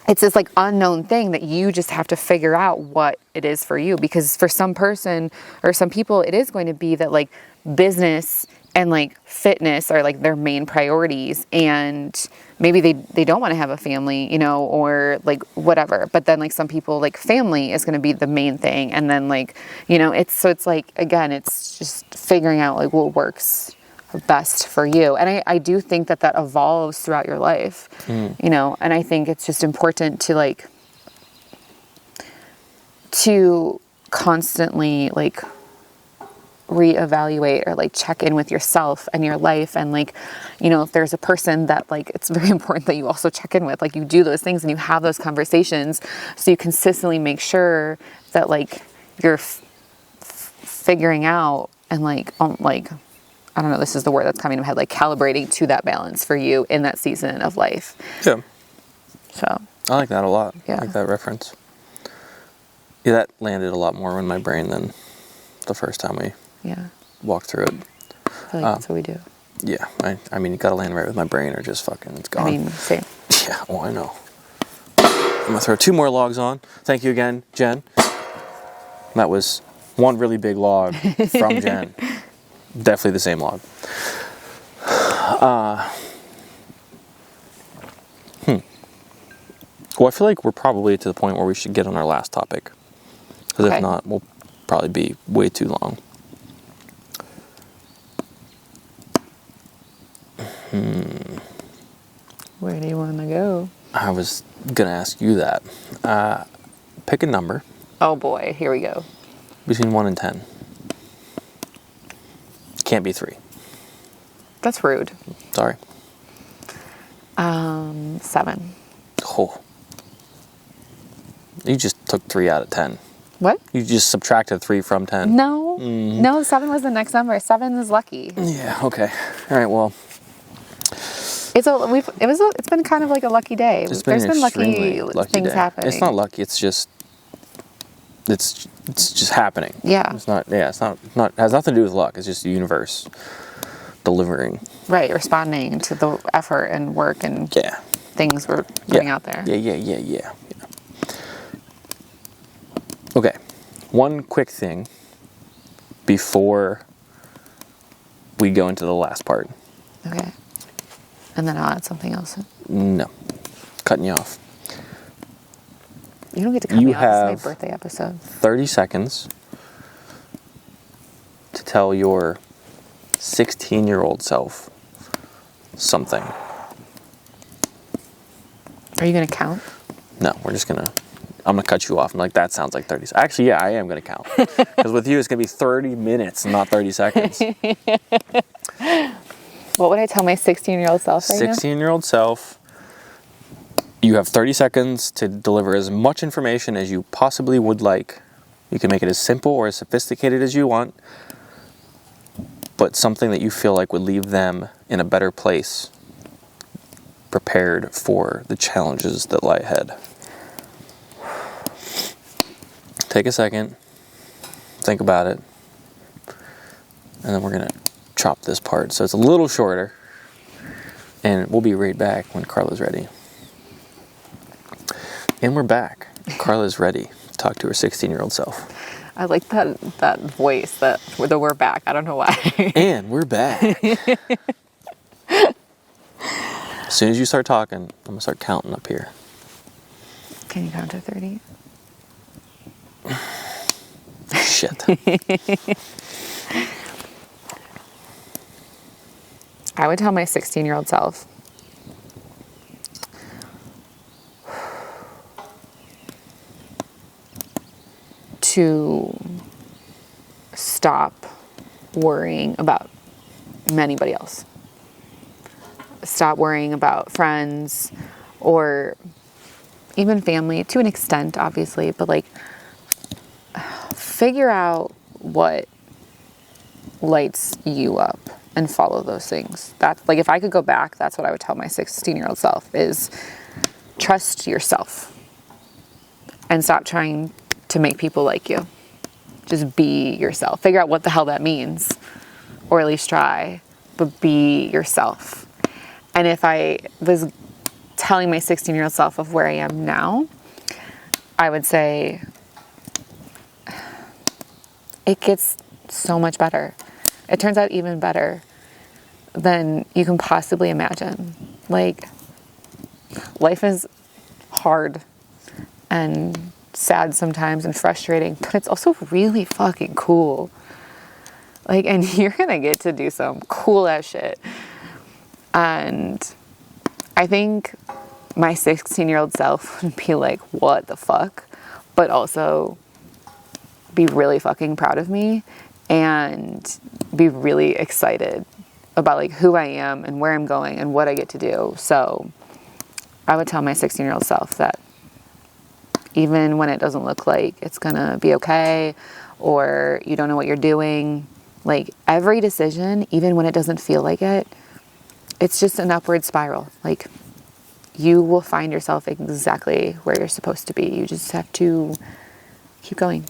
this like unknown thing that you just have to figure out what it is for you. Because for some person or some people, it is going to be that like business and like fitness are like their main priorities, and maybe they don't want to have a family, you know, or like whatever. But then like some people, like family is going to be the main thing, and then like, you know, it's like, again, it's just figuring out like what works best for you. And I do think that evolves throughout your life, you know, and I think it's just important to like to constantly like reevaluate or like check in with yourself and your life. And like, you know, if there's a person that like, it's very important that you also check in with, like you do those things and you have those conversations, so you consistently make sure that like you're figuring out and like, I don't know, this is the word that's coming to my head, like calibrating to that balance for you in that season of life. Yeah. So I like that a lot. Yeah. I like that reference. Yeah, that landed a lot more in my brain than the first time we walked through it. I feel like that's what we do. Yeah, I mean, you gotta land right with my brain or just fucking, it's gone. I mean, same. Yeah, oh, I know. I'm gonna throw 2 more logs on. Thank you again, Jen. That was one really big log from Jen. Definitely the same log. Well, I feel like we're probably to the point where we should get on our last topic. Because Okay. if not, we'll probably be way too long. Where do you want to go? I was gonna ask you that. Pick a number Oh boy, here we go. between 1 and 10. Can't be 3. That's rude. Sorry. 7. Oh. You just took 3 out of 10. What? You just subtracted 3 from 10. No. No, 7 was the next number. 7 is lucky. Yeah, okay. All right, well. It's been kind of like a lucky day. There's been lucky things day. happening. It's not lucky, it's just happening. Yeah. It's not it has nothing to do with luck. It's just the universe delivering. Right, responding to the effort and work and things we're putting out there. Yeah. Okay. One quick thing before we go into the last part. Okay. And then I'll add something else. No. Cutting you off. You don't get to cut me off. It's my birthday episode. 30 seconds to tell your 16-year-old self something. Are you going to count? No, I'm going to cut you off. I'm like, that sounds like 30 seconds. Actually, yeah, I am going to count. Because with you, it's going to be 30 minutes, not 30 seconds. What would I tell my 16-year-old self right now? 16-year-old self, you have 30 seconds to deliver as much information as you possibly would like. You can make it as simple or as sophisticated as you want, but something that you feel like would leave them in a better place, prepared for the challenges that lie ahead. Take a second, think about it, and then we're going to chop this part so it's a little shorter, and we'll be right back when Carla's ready. And we're back. Carla's ready to talk to her 16-year-old self. I like that voice, that we're back. I don't know why. And we're back. As soon as you start talking, I'm going to start counting up here. Can you count to 30? Shit. I would tell my 16-year-old self to stop worrying about anybody else. Stop worrying about friends or even family, to an extent, obviously, but like figure out what lights you up and follow those things. That's like, if I could go back, that's what I would tell my 16-year-old self, is trust yourself and stop trying to make people like you. Just be yourself. Figure out what the hell that means, or at least try, but be yourself. And if I was telling my 16-year-old self of where I am now, I would say it gets so much better. It turns out even better than you can possibly imagine. Like, life is hard and sad sometimes and frustrating, but it's also really fucking cool. Like, and you're gonna get to do some cool ass shit. And I think my 16-year-old self would be like, what the fuck? But also be really fucking proud of me and be really excited about like who I am and where I'm going and what I get to do. So I would tell my 16-year-old self that even when it doesn't look like it's gonna be okay, or you don't know what you're doing, like every decision, even when it doesn't feel like it, it's just an upward spiral. Like, you will find yourself exactly where you're supposed to be. You just have to keep going.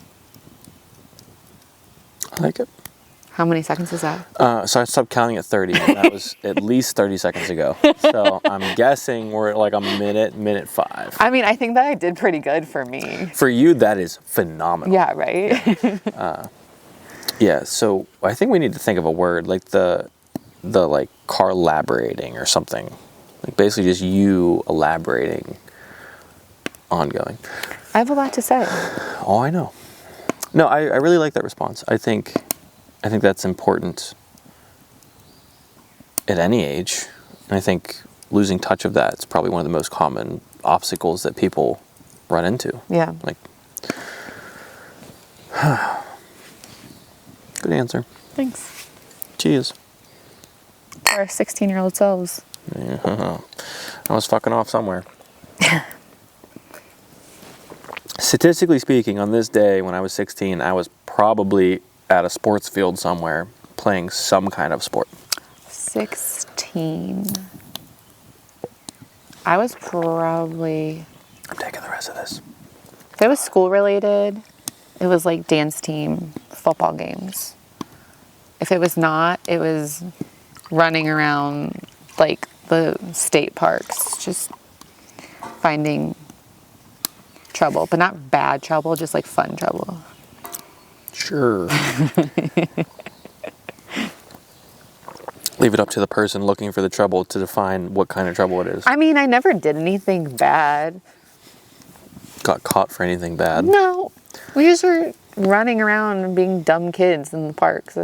I like it. How many seconds is that? So I stopped counting at 30, and that was at least 30 seconds ago. So I'm guessing we're at like a minute 5. I mean, I think that I did pretty good for me. For you, that is phenomenal. Yeah, right? Yeah, so I think we need to think of a word, like the like car-laborating or something. Like basically just you elaborating, ongoing. I have a lot to say. Oh, I know. No, I really like that response. I think that's important at any age. And I think losing touch of that is probably one of the most common obstacles that people run into. Yeah. Like, good answer. Thanks. Cheers. For our 16-year-old selves. Yeah, I was fucking off somewhere. Statistically speaking, on this day when I was 16, I was probably at a sports field somewhere playing some kind of sport. 16. I was probably... I'm taking the rest of this. If it was school related, it was like dance team, football games. If it was not, it was running around like the state parks, just finding trouble, but not bad trouble, just like fun trouble. Sure. Leave it up to the person looking for the trouble to define what kind of trouble it is. I mean, I never did anything bad. Got caught for anything bad? No. We just were running around and being dumb kids in the parks.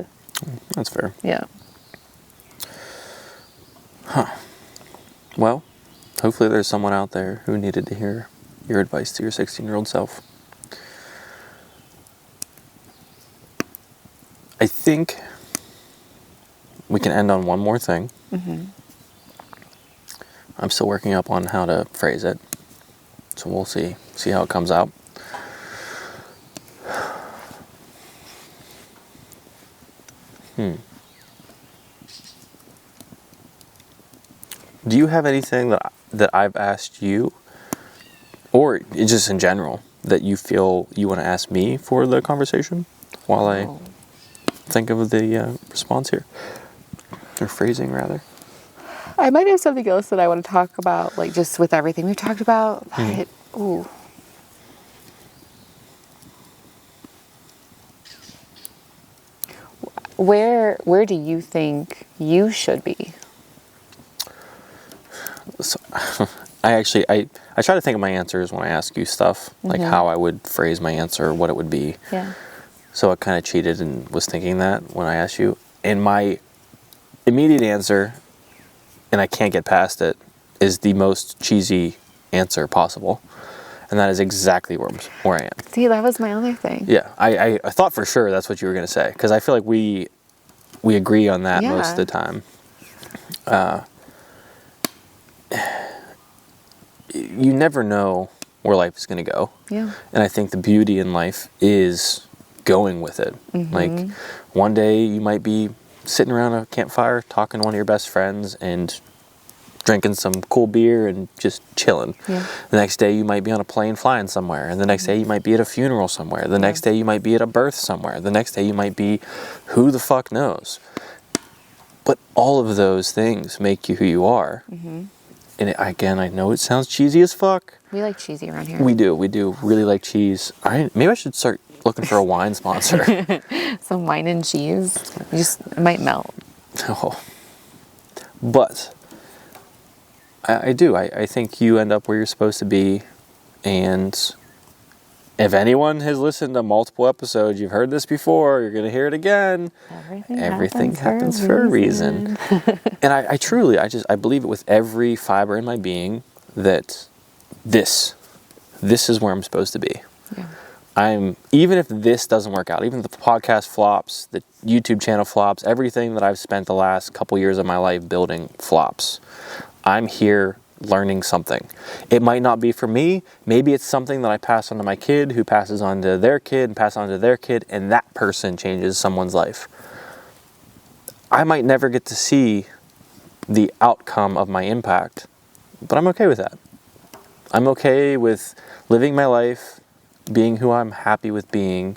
That's fair. Yeah. Well, hopefully there's someone out there who needed to hear your advice to your 16-year-old self. I think we can end on one more thing. Mm-hmm. I'm still working up on how to phrase it, so we'll see how it comes out. Do you have anything that I've asked you, or just in general, that you feel you want to ask me for the conversation while I think of the response here? Or phrasing, rather. I might have something else that I want to talk about, like just with everything we've talked about. But, ooh. Where do you think you should be? So, I try to think of my answers when I ask you stuff, like how I would phrase my answer, what it would be. Yeah. So I kind of cheated and was thinking that when I asked you. And my immediate answer, and I can't get past it, is the most cheesy answer possible. And that is exactly where I am. See, that was my other thing. Yeah, I thought for sure that's what you were going to say, because I feel like we agree on that most of the time. You never know where life is going to go. Yeah. And I think the beauty in life is going with it. Mm-hmm. Like, one day you might be sitting around a campfire talking to one of your best friends and drinking some cool beer and just chilling. Yeah. The next day you might be on a plane flying somewhere, and the next day you might be at a funeral somewhere. The next day you might be at a birth somewhere. The next day you might be who the fuck knows. But all of those things make you who you are. Mm-hmm. And again, I know it sounds cheesy as fuck. We like cheesy around here. We do really like cheese. Maybe I should start looking for a wine sponsor. Some wine and cheese. It might melt. Oh. But I do. I think you end up where you're supposed to be. And if anyone has listened to multiple episodes, you've heard this before, you're going to hear it again. Everything happens for a reason. And I truly, I believe it with every fiber in my being that this is where I'm supposed to be. Yeah. Even if this doesn't work out, even if the podcast flops, the YouTube channel flops, everything that I've spent the last couple years of my life building flops, I'm here learning something. It might not be for me. Maybe it's something that I pass on to my kid, who passes on to their kid, and pass on to their kid, and that person changes someone's life. I might never get to see the outcome of my impact, but I'm okay with that. I'm okay with living my life, being who I'm happy with being,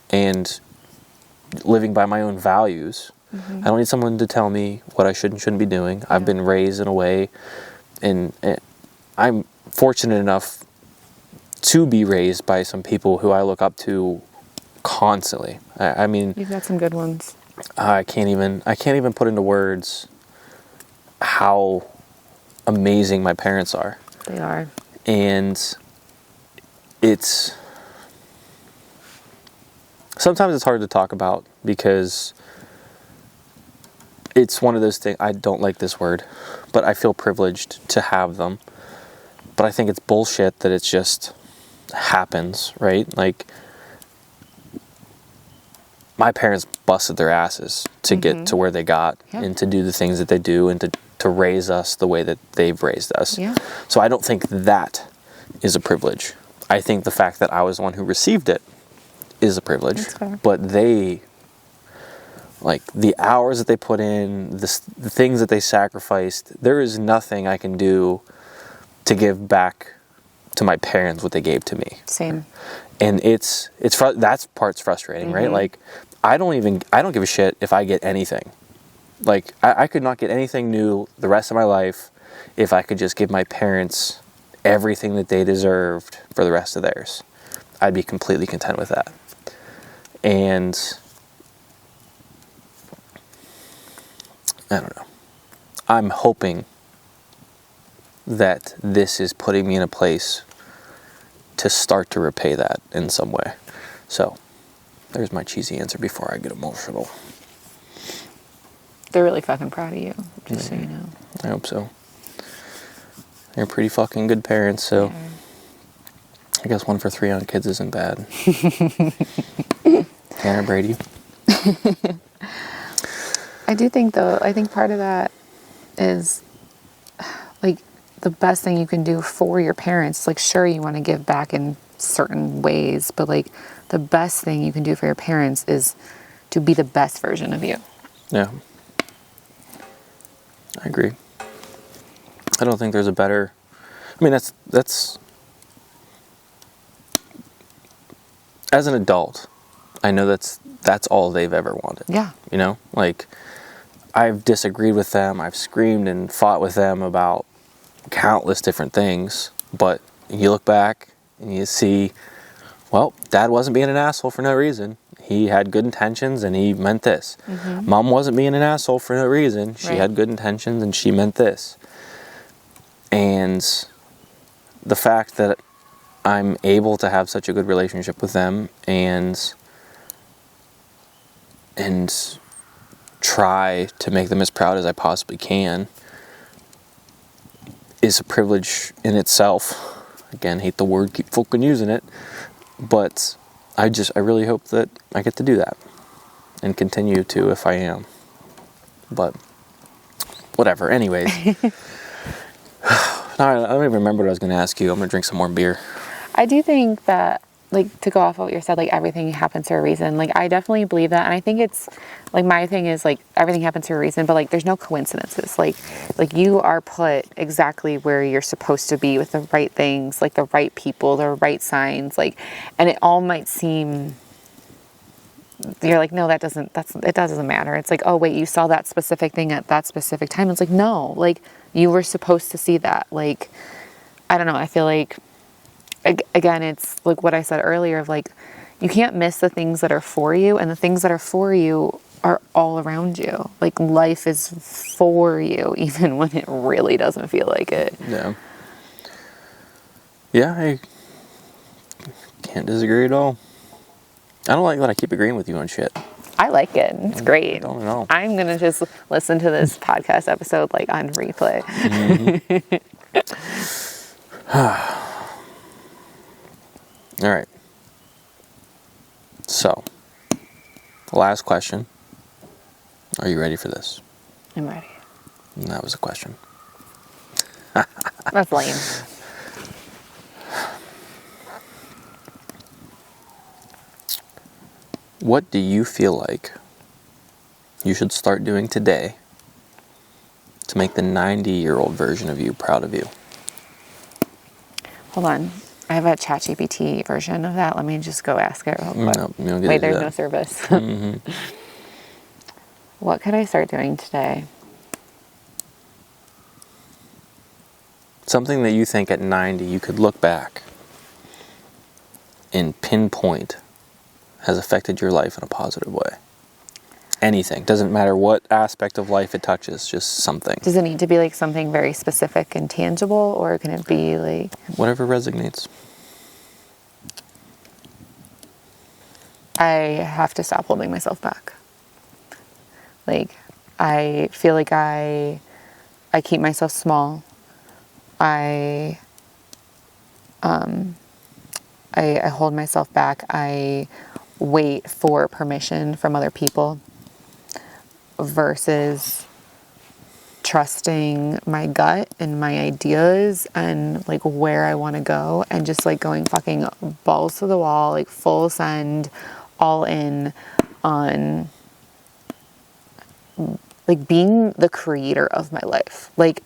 and living by my own values. Mm-hmm. I don't need someone to tell me what I should and shouldn't be doing. Yeah. I've been raised in a way, and I'm fortunate enough to be raised by some people who I look up to constantly. I mean, you've got some good ones. I can't even put into words how amazing my parents are. They are. And sometimes it's hard to talk about, because it's one of those things. I don't like this word, but I feel privileged to have them. But I think it's bullshit that it just happens, right? Like, my parents busted their asses to get to where they got, and to do the things that they do, and to to raise us the way that they've raised us. Yeah. So I don't think that is a privilege. I think the fact that I was the one who received it is a privilege. That's fair. But they, like, the hours that they put in, the things that they sacrificed, there is nothing I can do to give back to my parents what they gave to me. Same. And that part's frustrating, right? Like, I don't give a shit if I get anything. Like, I could not get anything new the rest of my life if I could just give my parents everything that they deserved for the rest of theirs. I'd be completely content with that. And I don't know. I'm hoping that this is putting me in a place to start to repay that in some way. So, there's my cheesy answer before I get emotional. They're really fucking proud of you, just so you know. I hope so. You're pretty fucking good parents, so Yeah. I guess 1 for 3 on kids isn't bad. Tanner Brady. I do think, though, part of that is, like, the best thing you can do for your parents. Like, sure, you want to give back in certain ways, but, like, the best thing you can do for your parents is to be the best version of you. Yeah. I agree. I don't think there's a better... I mean, that's... As an adult, I know that's all they've ever wanted. Yeah. You know? Like, I've disagreed with them. I've screamed and fought with them about countless different things. But you look back and you see, well, Dad wasn't being an asshole for no reason. He had good intentions and he meant this. Mom wasn't being an asshole for no reason. She had good intentions and she meant this. And the fact that I'm able to have such a good relationship with them and try to make them as proud as I possibly can is a privilege in itself. Again, hate the word, keep fucking using it. But I really hope that I get to do that and continue to if I am. But whatever. Anyways. I don't even remember what I was going to ask you. I'm going to drink some more beer. I do think that, like, to go off of what you said, like, everything happens for a reason. Like, I definitely believe that. And I think it's, like, my thing is, like, everything happens for a reason, but, like, there's no coincidences. Like you are put exactly where you're supposed to be with the right things, like, the right people, the right signs, like, and it all might seem, you're like, no, it doesn't matter. It's like, oh, wait, you saw that specific thing at that specific time. It's like, no, like, you were supposed to see that. Like, I don't know. I feel like, again, it's like what I said earlier of, like, you can't miss the things that are for you, and the things that are for you are all around you. Like, life is for you, even when it really doesn't feel like it. Yeah. Yeah, I can't disagree at all. I don't like that I keep agreeing with you on shit. I like it. It's great. I don't know. I'm going to just listen to this podcast episode, like, on replay. All right. So, last question. Are you ready for this? I'm ready. And that was a question. That's lame. What do you feel like you should start doing today to make the 90-year-old version of you proud of you? Hold on. I have a ChatGPT version of that. Let me just go ask it real quick. No, you don't get Wait, to do there's that. no service. What could I start doing today? Something that you think at 90 you could look back and pinpoint has affected your life in a positive way. Anything. Doesn't matter what aspect of life it touches, just something. Does it need to be like something very specific and tangible, or can it be like... Whatever resonates. I have to stop holding myself back. Like, I feel like I keep myself small. I hold myself back. I wait for permission from other people versus trusting my gut and my ideas and like where I want to go, and just like going fucking balls to the wall, like full send, all in on like being the creator of my life. Like,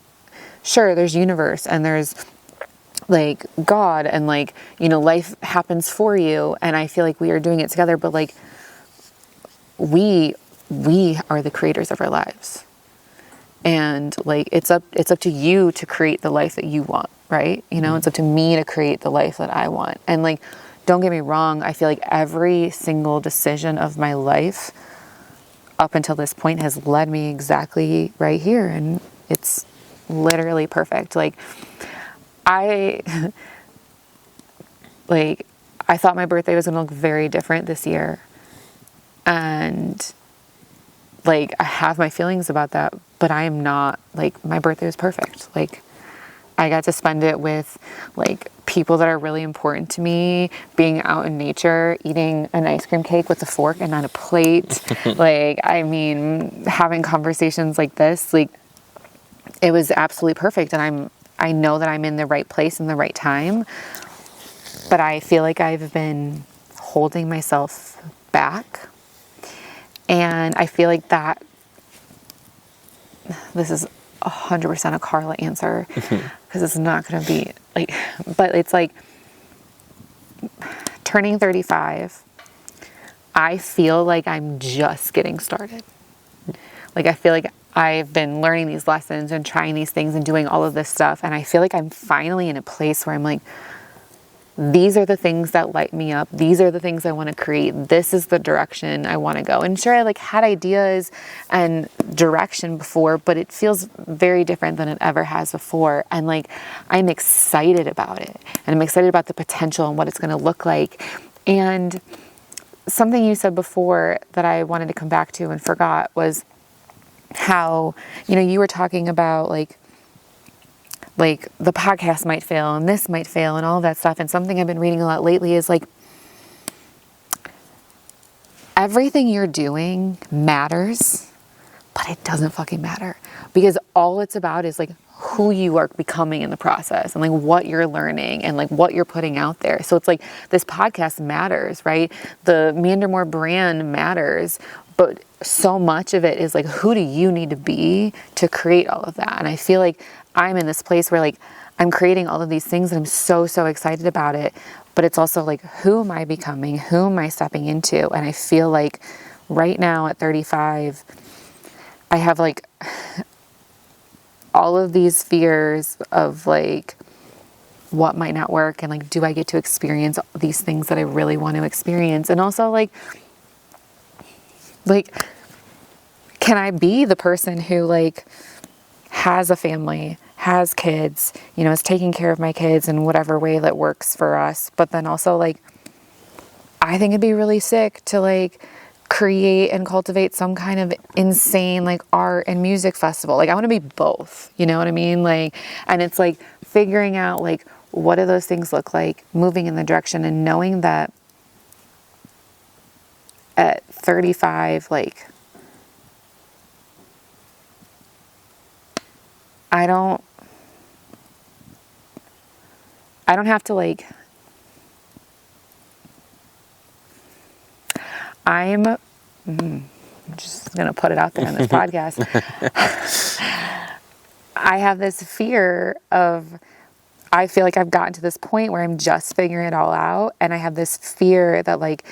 sure, there's universe and there's like God and like, you know, life happens for you, and I feel like we are doing it together, but like we are the creators of our lives. And like it's up to you to create the life that you want, right? You know, it's up to me to create the life that I want. And like, don't get me wrong, I feel like every single decision of my life up until this point has led me exactly right here, and it's literally perfect. Like I thought my birthday was going to look very different this year, and like I have my feelings about that, but I am not, like, my birthday was perfect. Like I got to spend it with like people that are really important to me, being out in nature, eating an ice cream cake with a fork and not a plate. Like, I mean, having conversations like this, like it was absolutely perfect. And I know that I'm in the right place in the right time, but I feel like I've been holding myself back. And I feel like that this is 100% a Carla answer, because it's not going to be like, but it's like turning 35. I feel like I'm just getting started. Like, I feel like I've been learning these lessons and trying these things and doing all of this stuff. And I feel like I'm finally in a place where I'm like, these are the things that light me up. These are the things I want to create. This is the direction I want to go. And sure, I like had ideas and direction before, but it feels very different than it ever has before. And like, I'm excited about it, and I'm excited about the potential and what it's going to look like. And something you said before that I wanted to come back to and forgot was how, you know, you were talking about like the podcast might fail and this might fail and all of that stuff. And something I've been reading a lot lately is like, everything you're doing matters, but it doesn't fucking matter, because all it's about is like who you are becoming in the process, and like what you're learning and like what you're putting out there. So it's like, this podcast matters, right? The Meander More brand matters, but so much of it is like, who do you need to be to create all of that? And I feel like I'm in this place where like I'm creating all of these things and I'm so excited about it, but it's also like, who am I becoming? Who am I stepping into? And I feel like right now at 35, I have like all of these fears of like what might not work, and like, do I get to experience these things that I really want to experience? And also like, can I be the person who like has a family, has kids, you know, is taking care of my kids in whatever way that works for us. But then also like, I think it'd be really sick to like create and cultivate some kind of insane like art and music festival. Like, I want to be both, you know what I mean? Like, and it's like figuring out like, what do those things look like, moving in the direction, and knowing that at 35, like, I don't have to like, I'm just going to put it out there on this podcast. I have this fear of, I feel like I've gotten to this point where I'm just figuring it all out. And I have this fear that like,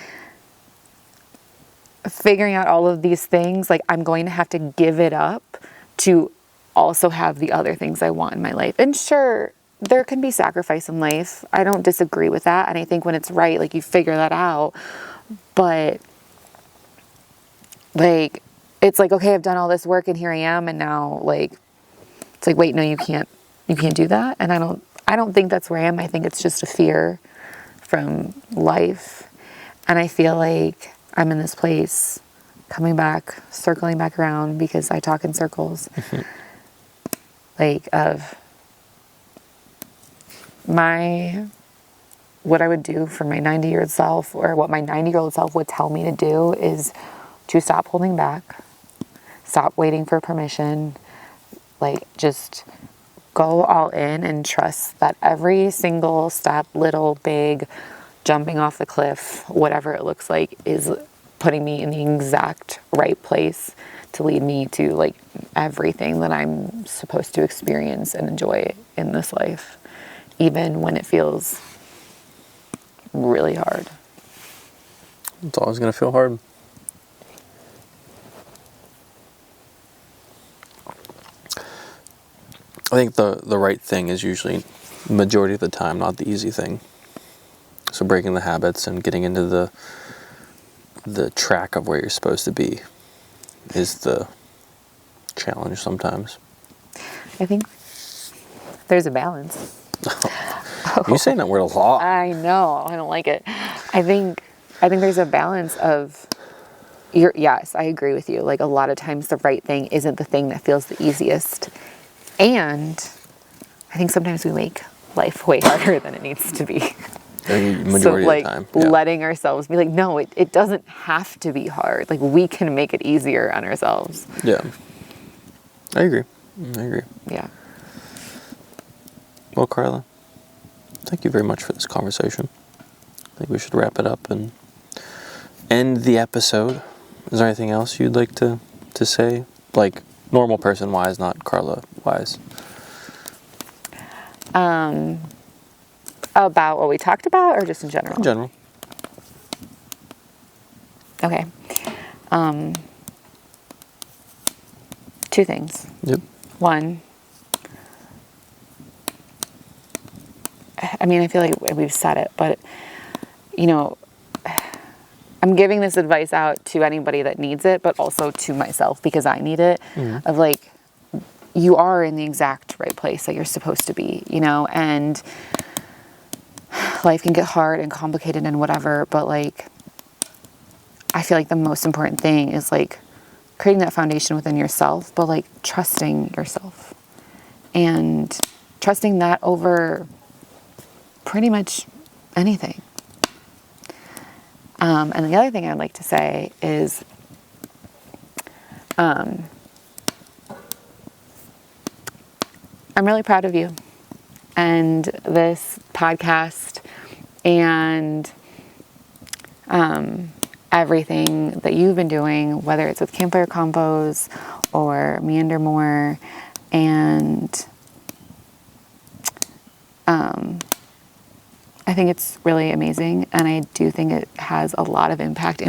figuring out all of these things, like I'm going to have to give it up to also have the other things I want in my life. And sure, there can be sacrifice in life. I don't disagree with that. And I think when it's right, like you figure that out. But like, it's like, okay, I've done all this work and here I am. And now like, it's like, wait, no, you can't do that. And I don't think that's where I am. I think it's just a fear from life. And I feel like I'm in this place, coming back, circling back around, because I talk in circles. Like, of what I would do for my 90-year-old self, or what my 90-year-old self would tell me to do, is to stop holding back, stop waiting for permission, Like, just go all in and trust that every single step, little, big, jumping off the cliff, whatever it looks like, is putting me in the exact right place to lead me to like everything that I'm supposed to experience and enjoy in this life, even when it feels really hard. It's always going to feel hard. I think the right thing is usually majority of the time not the easy thing. So breaking the habits and getting into the track of where you're supposed to be is the challenge sometimes. I think there's a balance. You're saying that word a lot. I know. I don't like it. I think there's a balance of yes, I agree with you. Like, a lot of times the right thing isn't the thing that feels the easiest. And I think sometimes we make life way harder than it needs to be. Majority like, of the time. Yeah. letting ourselves be like, no, it doesn't have to be hard. Like, we can make it easier on ourselves. Yeah. I agree. Yeah. Well, Carla, thank you very much for this conversation. I think we should wrap it up and end the episode. Is there anything else you'd like to say? Like, normal person wise, not Carla wise. About what we talked about, or just in general? In general. Okay. Two things. Yep. One, I mean, I feel like we've said it, but, you know, I'm giving this advice out to anybody that needs it, but also to myself because I need it, of like, you are in the exact right place that you're supposed to be, you know, and life can get hard and complicated and whatever, but like, I feel like the most important thing is like creating that foundation within yourself, but like trusting yourself and trusting that over pretty much anything. And the other thing I'd like to say is, I'm really proud of you and this podcast and everything that you've been doing, whether it's with Campfire Convos or Meander More, and I think it's really amazing, and I do think it has a lot of impact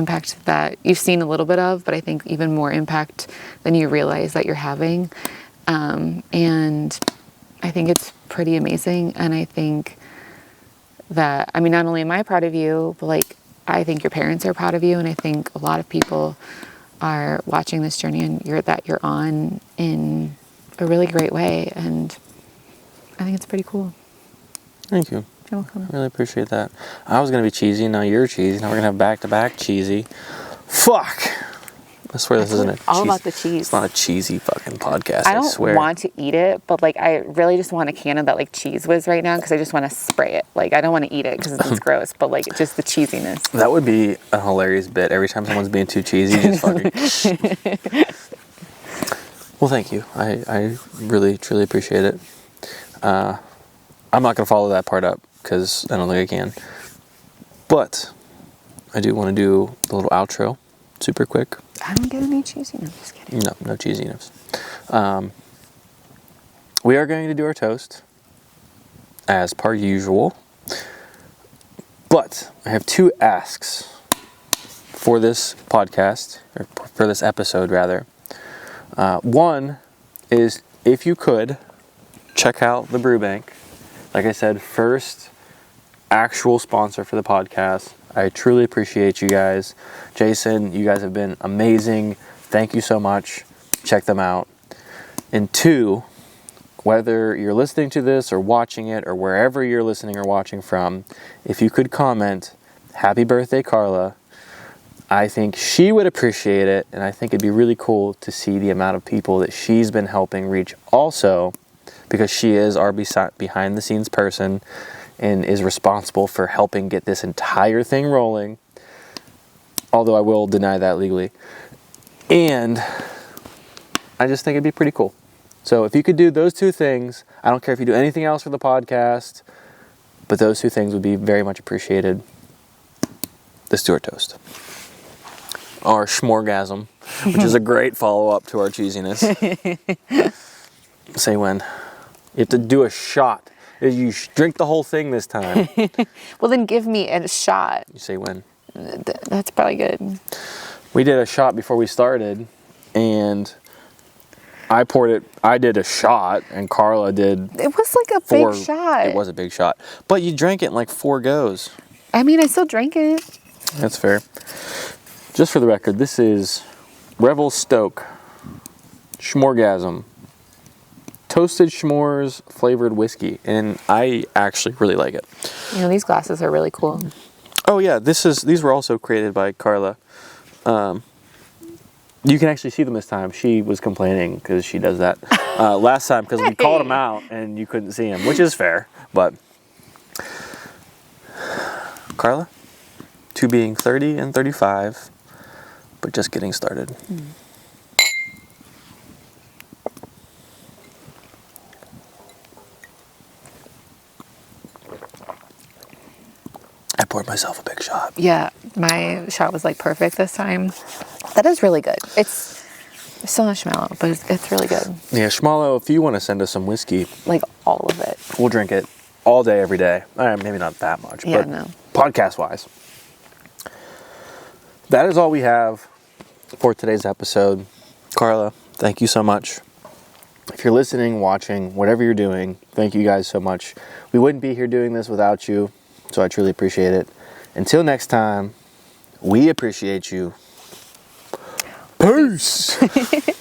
that you've seen a little bit of, but I think even more impact than you realize that you're having. And I think it's pretty amazing, and I think that, I mean, not only am I proud of you, but like, I think your parents are proud of you, and I think a lot of people are watching this journey and you're on in a really great way, and I think it's pretty cool. Thank you. You're welcome. I really appreciate that. I was going to be cheesy, now you're cheesy. Now we're going to have back-to-back cheesy. Fuck! I swear this isn't all about the cheese. It's not a cheesy fucking podcast, I swear. don't want to eat it, but like, I really just want a can of that like Cheese Whiz right now because I just want to spray it. Like, I don't want to eat it because it's gross, but like, just the cheesiness. That would be a hilarious bit. Every time someone's being too cheesy, just fucking... Well, thank you. I really, truly appreciate it. I'm not going to follow that part up because I don't think I can. But I do want to do the little outro super quick. I don't get any cheesy. No, just kidding. No cheesiness. We are going to do our toast as per usual. But I have two asks for this podcast, or for this episode rather. One is, if you could, check out the Brew Bank. Like I said, first actual sponsor for the podcast. I truly appreciate you guys. Jason, you guys have been amazing. Thank you so much. Check them out. And two, whether you're listening to this or watching it or wherever you're listening or watching from, if you could comment, "Happy birthday, Carla." I think she would appreciate it, and I think it'd be really cool to see the amount of people that she's been helping reach also, because she is our behind the scenes person and is responsible for helping get this entire thing rolling, although I will deny that legally. And I just think it'd be pretty cool. So if you could do those two things, I don't care if you do anything else for the podcast, but those two things would be very much appreciated. Let's do our toast. Our schmorgasm, which is a great follow-up to our cheesiness. Say when. You have to do a shot. You drink the whole thing this time. Well, then give me a shot. You say when. That's probably good. We did a shot before we started, and I did a shot, and Carla did It was like a big shot. It was a big shot. But you drank it in like 4 goes. I mean, I still drank it. That's fair. Just for the record, this is Revel Stoke Schmorgasm. Toasted s'mores flavored whiskey. And I actually really like it. You know, these glasses are really cool. Oh yeah, these were also created by Carla. You can actually see them this time. She was complaining because she does that last time because we called them out and you couldn't see them, which is fair. But Carla, to being 30 and 35, but just getting started. I poured myself a big shot. Yeah, my shot was like perfect this time. That is really good. It's still not Schmallow, but it's really good. Yeah, Schmallow, if you want to send us some whiskey, Like all of it. we'll drink it all day, every day. Maybe not that much, Yeah, but no. podcast-wise. That is all we have for today's episode. Carla, thank you so much. If you're listening, watching, whatever you're doing, thank you guys so much. We wouldn't be here doing this without you, so I truly appreciate it. Until next time, we appreciate you. Peace!